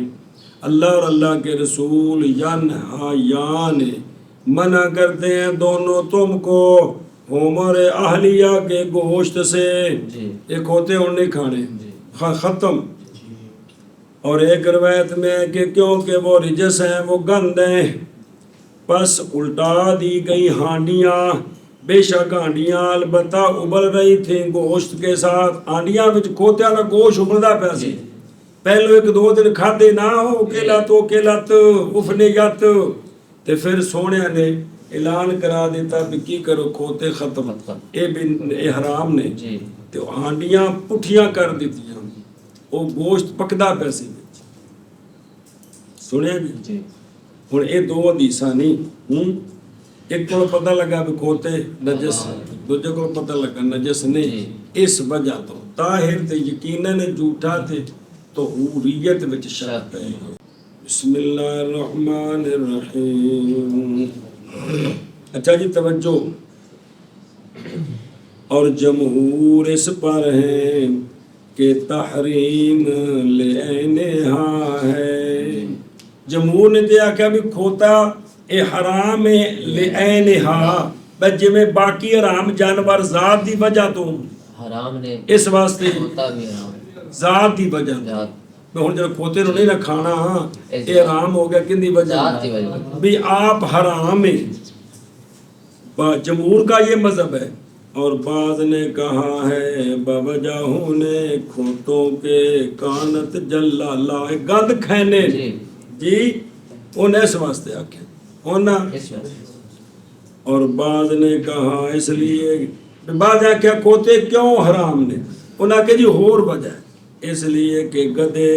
اللہ اور اللہ کے رسول ینہایان منع کرتے ہیں دونوں تم کو عمر اہلیہ کے گوشت سے ایک ہوتے ہیں نہیں کھانے ختم اور ایک روایت میں کہ کیونکہ وہ رجس ہیں وہ گند ہیں پس الٹا دی گئی ہانڈیاں بے شک ہانڈیاں البتہ ابل رہی تھیں گوشت کے ساتھ ہانڈیاں وچ کھوتیاں دا گوشت ابلدا پیا سی پہلو ایک دو دن کھادے نہ ہو کیلت افنیت تے پھر سونے نے اعلان کرا دیتا بھی کی کرو کھوتے ختم اے حرام نے تے ہانڈیاں پٹھیاں کر دیتیاں وہ گوشت پکدا پیا سی سنیا جی ہن اے دو حدیثاں نہیں ایک کو پتہ لگا بھی کھوتے نجس دوجے کو پتہ لگا نجس نہیں اس وجہ تو طاہر تے یقیناً جھوٹا تھے تو حوریت وچ شک ہے بسم اللہ الرحمن الرحیم اچھا جی توجہ اور جمہور اس پر ہیں کہ تحریم لعنہا ہے جمہور نے دیا کہ بھی کھوتا اے حرام لعنہا بس جی میں باقی حرام جانور ذات دی وجہ تو حرام نے اس واسطے کھوتا بھی حرام ذات دی وجہ میں ہوں جب کھوتے نو نہیں نہ کھانا اے حرام ہو گیا کن دی وجہ بھی آپ حرام ہیں جمہور کا یہ مذہب ہے اور بعض نے کہا ہے بوجہ ہونے کھوتوں کے کانت جلالہ گند کھینے جی انہیں اس واسطے آکھیں ہونا اور بعض نے کہا اس لیے بعد کیا کھوتے کیوں حرام نے؟ انہاں کہ جی ہور وجہ ہے، اس لیے کہ گدے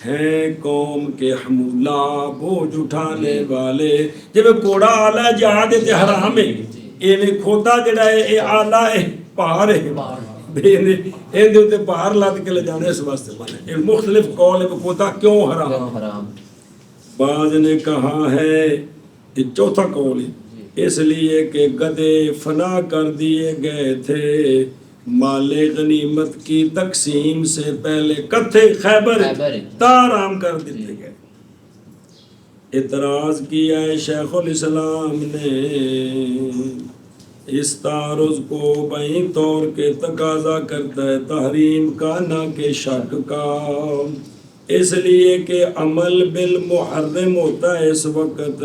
ہیں قوم کے حمولہ بوجھ اٹھانے والے. جب کوڑا آلہ جہاد تے حرام ہے، ایویں کھوتا جڑا ہے اے آلہ ہے پہاڑ ہے، ان دے پہاڑ لاد کے لے جانے اس واسطے بنے. مختلف قول ہے کہ کھوتا کیوں حرام. بعض نے کہا ہے یہ چوتھا قول ہے، اس لیے کہ گدے فنا کر دیے گئے تھے مال غنیمت کی تقسیم سے پہلے. کتھے خیبر تارام کر دیتے گئے. اعتراض کیا ہے شیخ الاسلام نے، اس تعارض کو بیں طور کے تقاضا کرتا ہے تحریم کا نہ کہ شک کا، اس لیے کہ عمل بالمحرم ہوتا ہے اس وقت،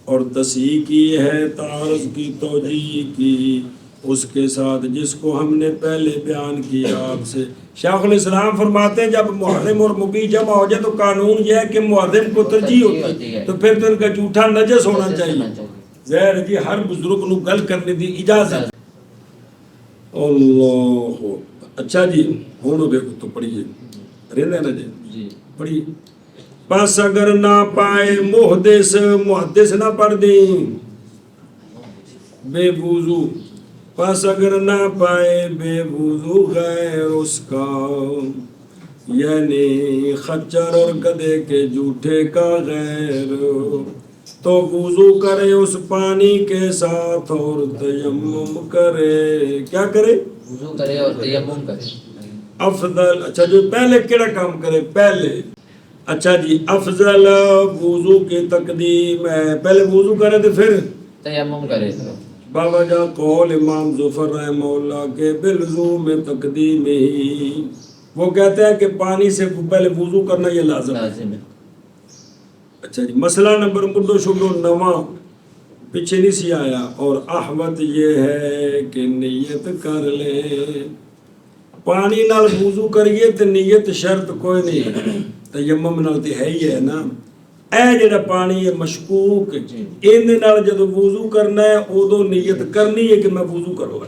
اور تصحیح کی ہے تعارض کی توجیہ کی اس کے ساتھ جس کو ہم نے پہلے بیان کیا آپ سے. شیخ الاسلام فرماتے ہیں جب محرم اور مبیح جمع ہو جائے تو قانون یہ ہے کہ محرم کو ترجیح ہوتی ہے، تو پھر تو ان کا جھوٹا نجس ہونا چاہیے. ظاہر جی ہر بزرگ نو گل کرنے دی اجازت. اللہ اچھا جی ہونو دیکھو تو پڑھیے رہنے نا جی پڑھیے. پس اگر نہ پائے محدث نہ پڑھ دیں بے وضو، پس اگر نہ پائے بے وضو غیر اس کا، یعنی خچر اور گدھے کے جھوٹے کا غیر، تو وضو کرے اس پانی کے ساتھ اور تیمم کرے. کیا کرے؟ وضو کرے اور تیمم کرے. افضل اچھا جو پہلے کیڑا کام کرے پہلے. اچھا جی افضل وضو کی تقدیم ہے، پہلے وضو کرے تو پھر تیمم کرے. بابا جا قول امام ظفر رحمہ اللہ کے بلزوم تقدیم ہی، وہ کہتے ہیں کہ پانی سے پہلے وضو کرنا یہ لازم ہے. اچھا جی مسئلہ نمبر مردو شبلو نواں پیچھے نہیں سی آیا، اور احوت یہ ہے کہ نیت کر لے. پانی نال وضو کریے تو نیت شرط کوئی نہیں، تیمم نال تے ہے ہی ہے نا. اے جڑا پانی ہے مشکوک، ان نال جب وضو کرنا ہے ادو نیت کرنی ہے کہ میں وضو کروں گا.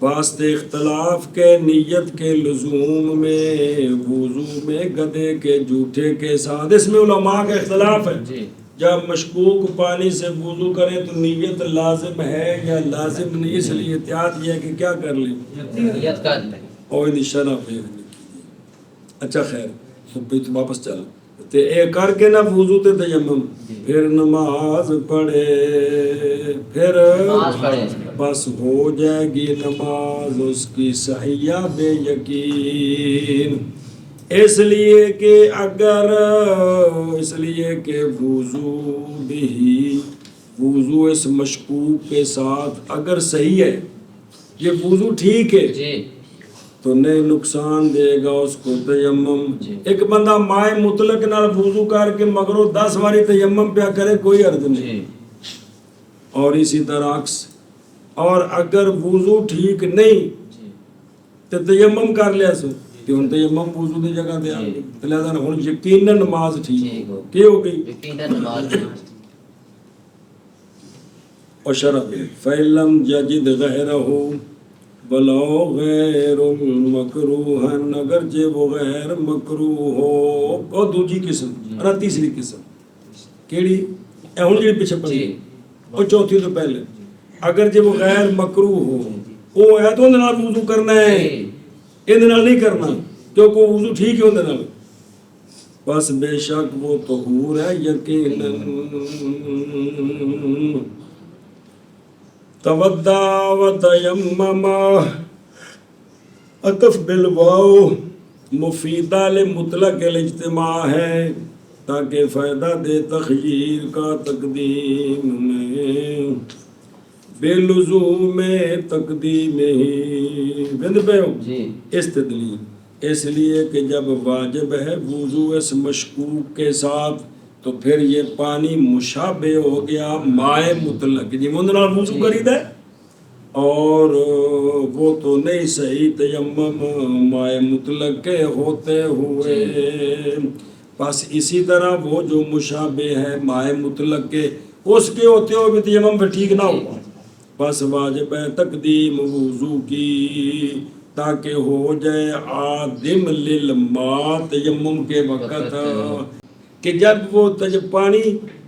واسطے اختلاف کے نیت کے لزوم میں وضو میں گدھے کے جھوٹے کے ساتھ، اس میں علماء کا اختلاف ہے. جب مشکوک پانی سے وضو کرے تو نیت لازم ہے یا لازم نہیں، اس لیے احتیاط یہ ہے کہ کیا کر لیں نیت کر لیں اور ان شرع پھر. اچھا خیر تو واپس چل تے اے کر کے نہ وضو تے تیمم، پھر نماز پڑھے، پھر بس ہو جائے گی نماز اس کی صحیح بے یقین. اس لیے کہ اگر اس لیے کہ وضو اس مشکوک کے ساتھ اگر صحیح ہے، یہ وضو ٹھیک ہے تو نہیں نقصان دے گا اس کو تیمم. ایک بندہ مائے مطلق نال وضو کر کے مگروں 10 باری تیمم پیا کرے کوئی عرض نہیں. اور اسی طرح عکس، اور اگر وضو ٹھیک نہیں تو تیمم کر لیا سو کہ ہن تیمم وضو دی جگہ دے آ گئی، لہذا ہن یقیناً نماز ٹھیک ہو گئی. یقیناً نماز اور شرط فَإِلَّمْ يَجِدْ غَيْرَهُ بلاؤ غیر مکروہ، اگرچہ وہ غیر مکروہ ہو. اور دوسری قسم اور تیسری قسم کیڑی اے ہن جی پیچھے پڑھی اور چوتھی تو پہلے، اگرچہ وہ غیر مکروہ ہو، وہ ہے تو اندر وضو کرنا ہے، اندر نہیں کرنا کیونکہ وہ وضو ٹھیک ہے اندر. بس بے شک وہ طہور ہے یقیناً. تودع و تیمم عطف بالواو مفیدہ لمطلق الاجتماع ہے تاکہ فائدہ دے تخییر کا تقدیم میں بے لزوم تقدیم ہی. بند پہ ہو استدلیل، اس لیے کہ جب واجب ہے وضو اس مشکوک کے ساتھ تو پھر یہ پانی مشابہ ہو گیا مائے مطلق، جی مندر وضو کرید ہے اور وہ تو نہیں صحیح تیمم مائے مطلق کے ہوتے ہوئے. بس اسی طرح وہ جو مشابہ ہے مائے مطلق کے اس کے ہوتے ہوئے بھی تیمم پھر ٹھیک نہ ہو، بس واجب ہے تقدیم وضو کی تاکہ ہو جائے آدم للماء تیمم کے وقت کہ جب وہ پانی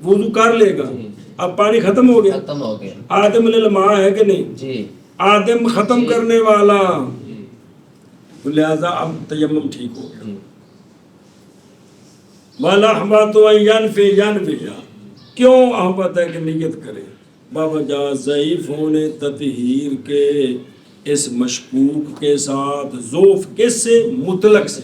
وضو کر لے گا اب پانی ختم ہو گیا ختم ہو گیا آدم للماء ہے کہ نہیں جی آدم ختم جی کرنے والا جی لہذا اب تیمم ٹھیک ہو گیا جی والاحبات ینفی کیوں احبت ہے کہ نیت کرے باوجہ ضعیف ہونے تطہیر کے اس مشکوک کے ساتھ ذوف کس سے مطلق سے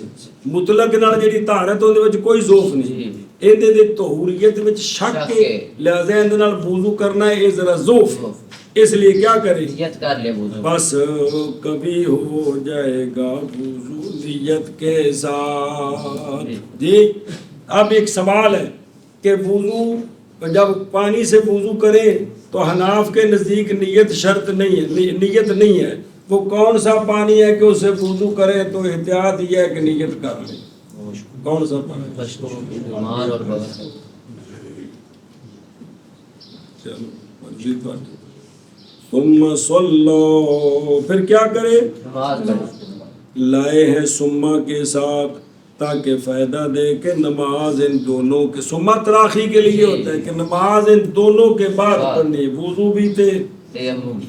مطلق نال جڑی طہارت اون دے وچ کوئی ذوف نہیں ایندے دے طہوریت وچ شک ہے لہذا ایندے نال وضو کرنا ہے ذرا ذوف اس لیے کیا کرے نیت کر لے وضو بس کبھی ہو جائے گا وضو نیت کے ساتھ جی اب ایک سوال ہے کہ وضو جب پانی سے وضو کرے تو حناف کے نزدیک نیت شرط نہیں ہے نیت نہیں ہے وہ کون سا پانی ہے کہ اسے وضو کرے تو احتیاط یہ ہے کہ نیت کر لے کون سا پانی بشکروں کی بیمار اور بغیر چلو مرضی بات ثم صلو پھر کیا کرے نماز پڑھ لائے ہیں سما کے ساتھ تاکہ فائدہ دے کہ نماز ان دونوں کے سما تراخی کے لیے ہوتا ہے کہ نماز ان دونوں کے بعد پڑھنی وضو بھی تھے تیمم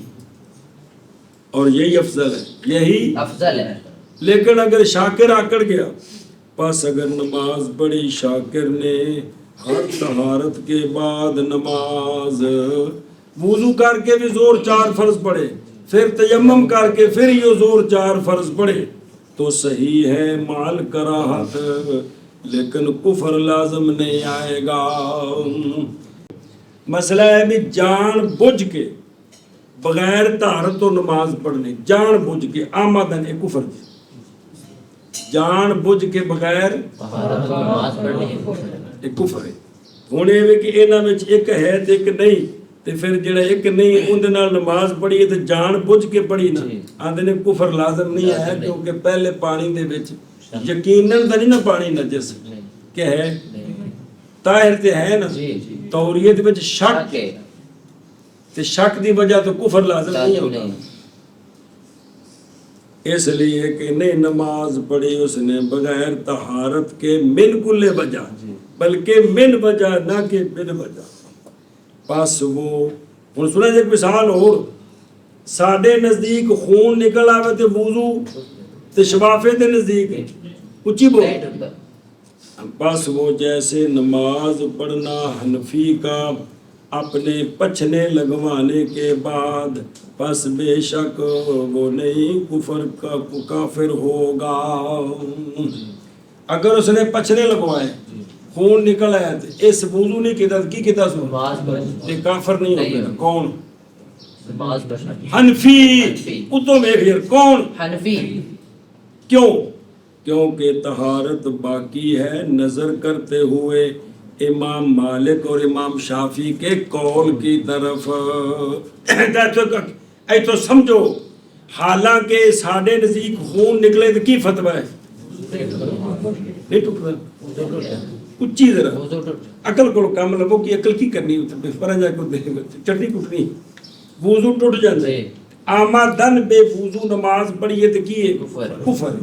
اور یہی افضل ہے یہی افضل ہے لیکن اگر شاکر آکڑ گیا پس اگر نماز پڑھی شاکر نے ہر طہارت کے بعد نماز وضو کر کے بھی زور 4 فرض پڑھے پھر تیمم کر کے پھر یہ زور 4 فرض پڑھے تو صحیح ہے مال کراہت لیکن کفر لازم نہیں آئے گا مسئلہ ہے بھی جان بوجھ کے بغیر طہارت و نماز پڑھنے جان بوجھ کے آمدن ایک کفر دی جان بوجھ کے بغیر طہارت و نماز پڑھنی ایک کفر ہے ہونے میں کہ انہاں وچ ایک ہے تے ایک نہیں تے پھر جڑا ایک نہیں اون دے نال نماز پڑھی تے جان بوجھ کے پڑھی نا آندے نے کفر لازم نہیں آیا کیونکہ پہلے پانی دے وچ یقیناً تے نہیں نا پانی نجس کہ ہے طاہر تے ہے نا طہوریت وچ شک تے شک دی وجہ تو کفر لازم نہیں ہوتا اس لیے کہ نہیں نماز پڑھی اس نے بغیر طہارت کے من کل وجہ بلکہ من وجہ نہ کہ بن وجہ پس وہ ہن سنا ایک مثال اور ساڈے نزدیک خون نکل آوے تے وضو تے شفافے دے نزدیک اونچی بول بس وہ جیسے نماز پڑھنا حنفی کا اپنے پچھنے لگوانے کے بعد پس بے شک وہ نہیں کفر کا کافر ہوگا اگر اس نے پچھنے لگوائے خون نکل آیا تھے اس وضو نہیں کیتا کی کیتا سو یہ کافر نہیں ہوگا کون حنفی اتو میں پھر کون حنفی کیوں کیونکہ طہارت باقی ہے نظر کرتے ہوئے امام مالک اور امام شافعی کے قول کی طرف اے تو سمجھو حالانکہ ساڑھے نزدیک خون نکلے تو کی فتوہ ہے نہیں ٹوٹ رہا اچھی ذرا عقل کو کام لگو کی عقل کی کرنی ہوتی فرہ جا کو چٹنی ٹوٹنی وضو ٹوٹ جاندے آمدن بے وضو نماز پڑھیے تو کیے کفر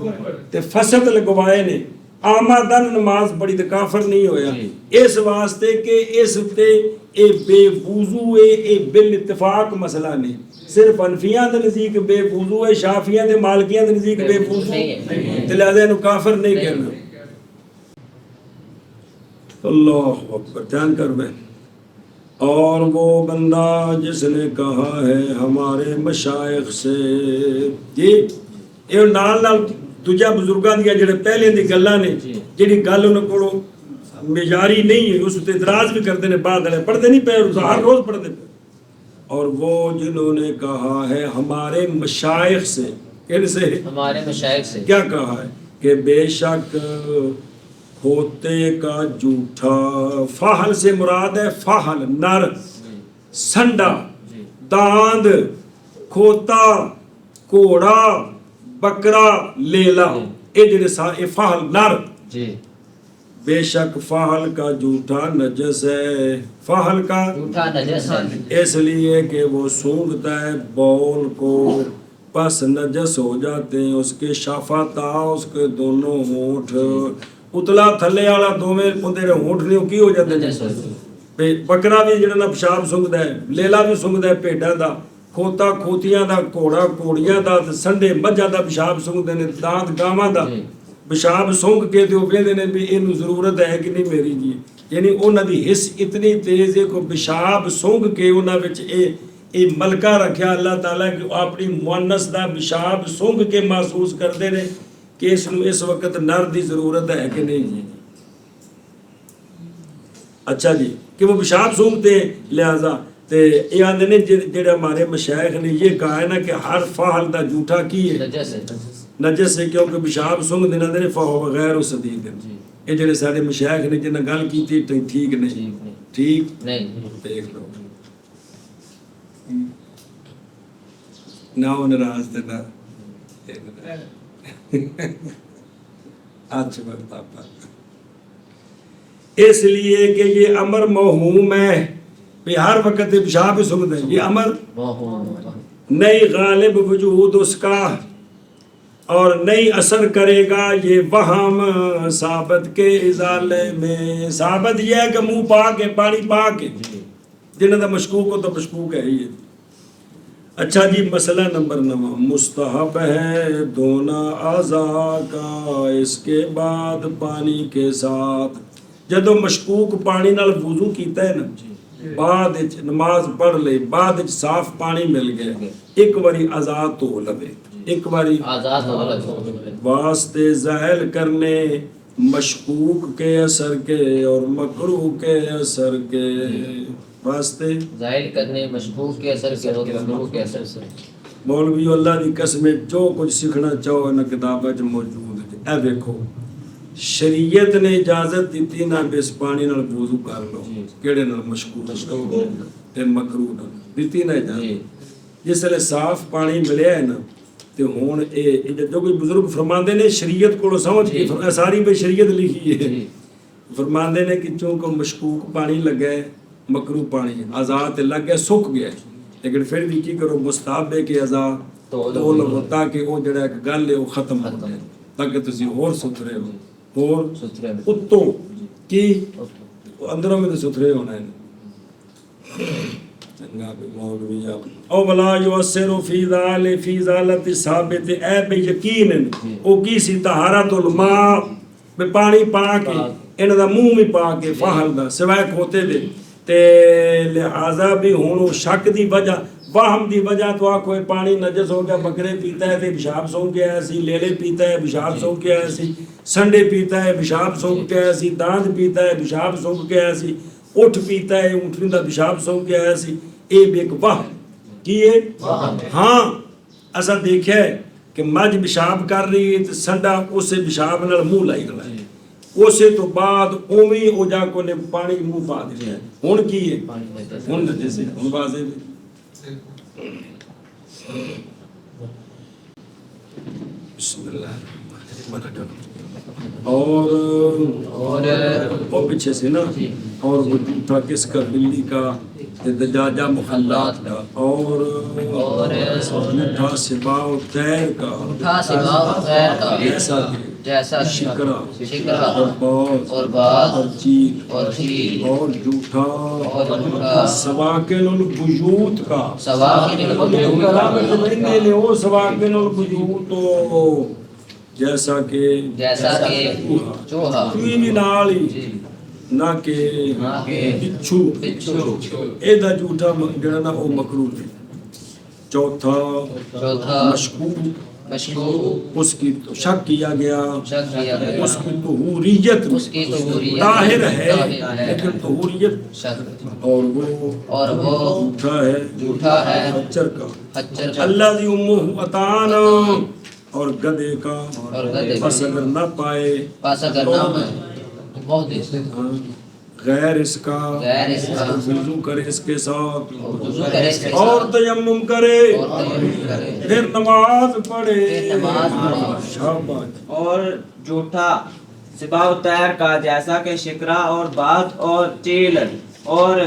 تے فسد لگوائے نے آمدن نماز پڑھی تو کافر نہیں ہویا اس واسطے کہ اس تے اے بے وضو اے بال اتفاق مسئلہ نہیں صرف حنفیاں دے نزدیک بے وضو ہے شافعیاں دے مالکیاں دے نزدیک بے وضو تے لہذا انہوں کافر نہیں کہنا اللہ اکبر دھیان کر میں اور وہ بندہ جس نے کہا ہے ہمارے مشائخ سے جی یہ نال نال دوجا بزرگاں دیا جڑے پہلے دی گلاں نے جڑی گل انہاں کولوں معیاری نہیں ہے اس تے اعتراض بھی کرتے نے بعد والے پڑھتے نہیں پے ہر روز پڑھتے پے اور وہ جنہوں نے کہا ہے ہمارے مشائخ سے کن سے ہمارے مشائخ سے کیا کہا ہے کہ بے شک کھوتے کا جھوٹا فاحل سے مراد ہے فاحل نر سنڈا داند کھوتا کوڑا بکرا لیلا اے جڑے سارے فاحل نر بے شک فاحل کا جھوٹا نجس ہے، فاحل کا جھوٹا نجس ہے، اس لیے کہ وہ سونگتا ہے بول کو، پس نجس ہو جاتے ہیں اس کے شافاتا، اس کے دونوں ہونٹ، اتلا تھلے والا دوویں اندے دے ہونٹ نہیں کی ہو جاتے نجس ہو ہیں۔ بکرا بھی جڑا نا پیشاب سونگدا ہے، لیلا بھی سونگدا ہے بھیڈاں دا، کھوتا کھوتیاں دا، گھوڑا گھوڑیاں دا، سنڈے مجھاں دا پیشاب سونگدے نے، دانت گاواں دا پیشاب سونگ کے تے او کہندے نے بھی اینوں ضرورت ہے کہ نہیں میری جی، یعنی انہاں دی حس اتنی تیز ہے کہ پیشاب سونگ کے انہاں وچ اے ملکہ رکھیا اللہ تعالیٰ کہ اپنی مونس دا پیشاب سونگ کے محسوس کردے نے کہ اس نو اس وقت نر دی ضرورت ہے کہ نہیں جی۔ اچھا جی کہ وہ پیشاب سونگتے ہیں، لہذا تے یہ آندے نے جڑے ہمارے مشائخ نے یہ کہا ہے نا کہ ہر فاحل دا جھوٹا کی ہے نجس ہے، نجس ہے، کیونکہ پیشاب سونگ دینا دے فہو غیر سدید ہے۔ یہ جڑے سارے مشائخ نے جنہاں گل کیتی ٹھیک نہیں، ٹھیک نہیں، دیکھ لو نہ وہ ناراض تھے نہ اچھا بتا پا، اس لیے کہ یہ امر موہوم ہے کہ ہر وقت پیشاب سنگ دیں، یہ امر نہیں غالب وجود اس کا اور نہیں اثر کرے گا یہ وہم ثابت کے ازالے میں۔ ثابت یہ ہے کہ منہ پا کے پانی پا کے، جنہاں دا مشکوک ہو تو مشکوک ہے یہ۔ اچھا جی مسئلہ نمبر 9، مستحب ہے دھونا اعضاء کا اس کے بعد پانی کے ساتھ۔ جدو مشکوک پانی نال وضو کیتا ہے نا، بعد نماز پڑھ لے، بعد صاف پانی مل گئے، ایک باری اعضاء دھو لوے، ایک باری واسطے ظاہر کرنے مشکوک کے اثر کے اور مکروہ کے اثر کے، واسطے ظاہر کرنے مشکوک کے اثر سے اور مکروہ کے اثر سے۔ مولوی اللہ دی قسم جو کچھ سیکھنا چاہو ان کتاباں وچ موجود ہے۔ اے دیکھو شریعت نے اجازت دیتی نا بس پانی نال وضو کر لو، کیڑے نال مشکوک تے مکروہ نال دیتی نا اجازت۔ جس لے صاف پانی ملیا ہے نا تے ہن اے جو کوئی بزرگ فرماندے نے شریعت کو سمجھ کے ساری بے شریعت لکھی ہے، فرماندے نے کہ چونکہ مشکوک پانی لگا ہے، مکروہ پانی اعضاء تے لگ گیا سک گیا، لیکن پھر بھی کی کرو مستحب ہے کہ اعضاء تو لو تاکہ وہ جڑا ایک گل ہے وہ ختم ہو جائے، تاکہ تسی اور ستھرے ہو، اور اتوں کی اندروں میں تو ستھرے ہونا ہے۔ او ولا یؤثر فی ذلک فی ذالت ثابت، اے بے یقین او کی سی طہارت الماء میں پانی پا کے انہاں دا منہ میں پا کے فاحل دا سوائے کھوتے دے تے لہذا بھی ہن او شک دی وجہ وہم دی وجہ تو آکھو پانی نجس ہو گیا، بکرے پیتا ہے تے پیشاب سونگ کے آیا سی، لیلے پیتا ہے پیشاب سونگ کے آیا سی، سنڈے پیتا ہے پیشاب سونگ کے آیا سی، دانت پیتا ہے پیشاب سونگ کے آیا سی، اٹھ پیتا ہے اونٹنی دا پیشاب سونگ کے آیا سی، اے بھی ایک وہم کی ہے۔ ہاں اسا دیکھا ہے کہ مجھ پیشاب کر رہی ہے تے سنڈا اسے پیشاب نال منہ لائی کھڑا ہے، اسے تو بعد اوویں او جا کو نے پانی منہ پا دیا ہے، ہن کی ہے ہن جیسے ہن واضح بسم اللہ اور وہ پیچھے سے نا اور وہ جھوٹا کس کا بلی کا دجاجہ مخلات کا اور جھوٹا سباؤ تیر کا جیسا شکرہ اور باز اور چیل اور جھوٹا سواکن البیوت کا سواکن البیوت جیسا کہ چوہا بھی نال ہی نہ کہ بچھو اے دا جھوٹا جڑا نا او مکروہ ہے۔ چوتھا مشکوک اس کی تو شک کیا گیا، اس کی طہوریت طاہر ہے لیکن طہوریت، اور وہ جھوٹا ہے خچر کا، اللہ دی امہ عطان اور گدے کا، پس اگر نہ پائے غیر اس کا وضو کرے اس کے ساتھ اور تیمم کرے پھر نماز پڑھے۔ اور جھوٹا سباؤ طیر کا جیسا کہ شکرا اور باز اور چیل اور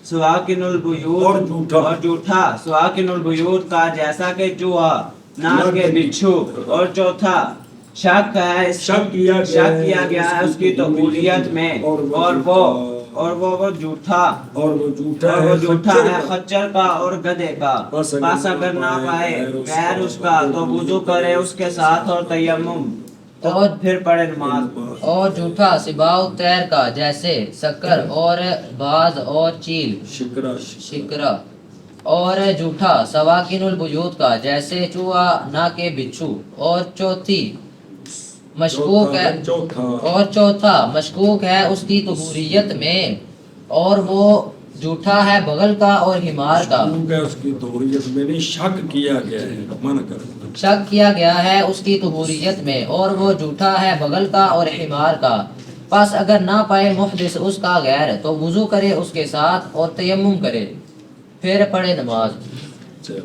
سواکن البیوت اور جھوٹا سواکن البیوت کا جیسا کہ چوہا ناک کے بچھو اور چوتھا شک ہے شک کیا گیا ہے اس کی طہوریت میں اور وہ جھوٹا ہے خچر کا اور گدھے کا پاس اگر نہ پائے غیر اس کا تو وضو کرے اس کے ساتھ اور تیمم اور پھر پڑھے نماز اور جھوٹا سباؤ طیر کا جیسے سکر اور باز اور چیل شکرا اور جھوٹا سواکن البیوت کا جیسے چوہا نہ کے بچھو اور چوتھا مشکوک ہے اس کی طہوریت میں اور وہ جھوٹا ہے بغل کا اور حمار کا اس کی طہوریت میں نہیں شک کیا گیا ہے منع کر شک کیا گیا ہے اس کی طہوریت میں اور وہ جھوٹا ہے بغل کا اور حمار کا پس اگر نہ پائے محدث اس کا غیر تو وضو کرے اس کے ساتھ اور تیمم کرے پھر پڑھے نماز چل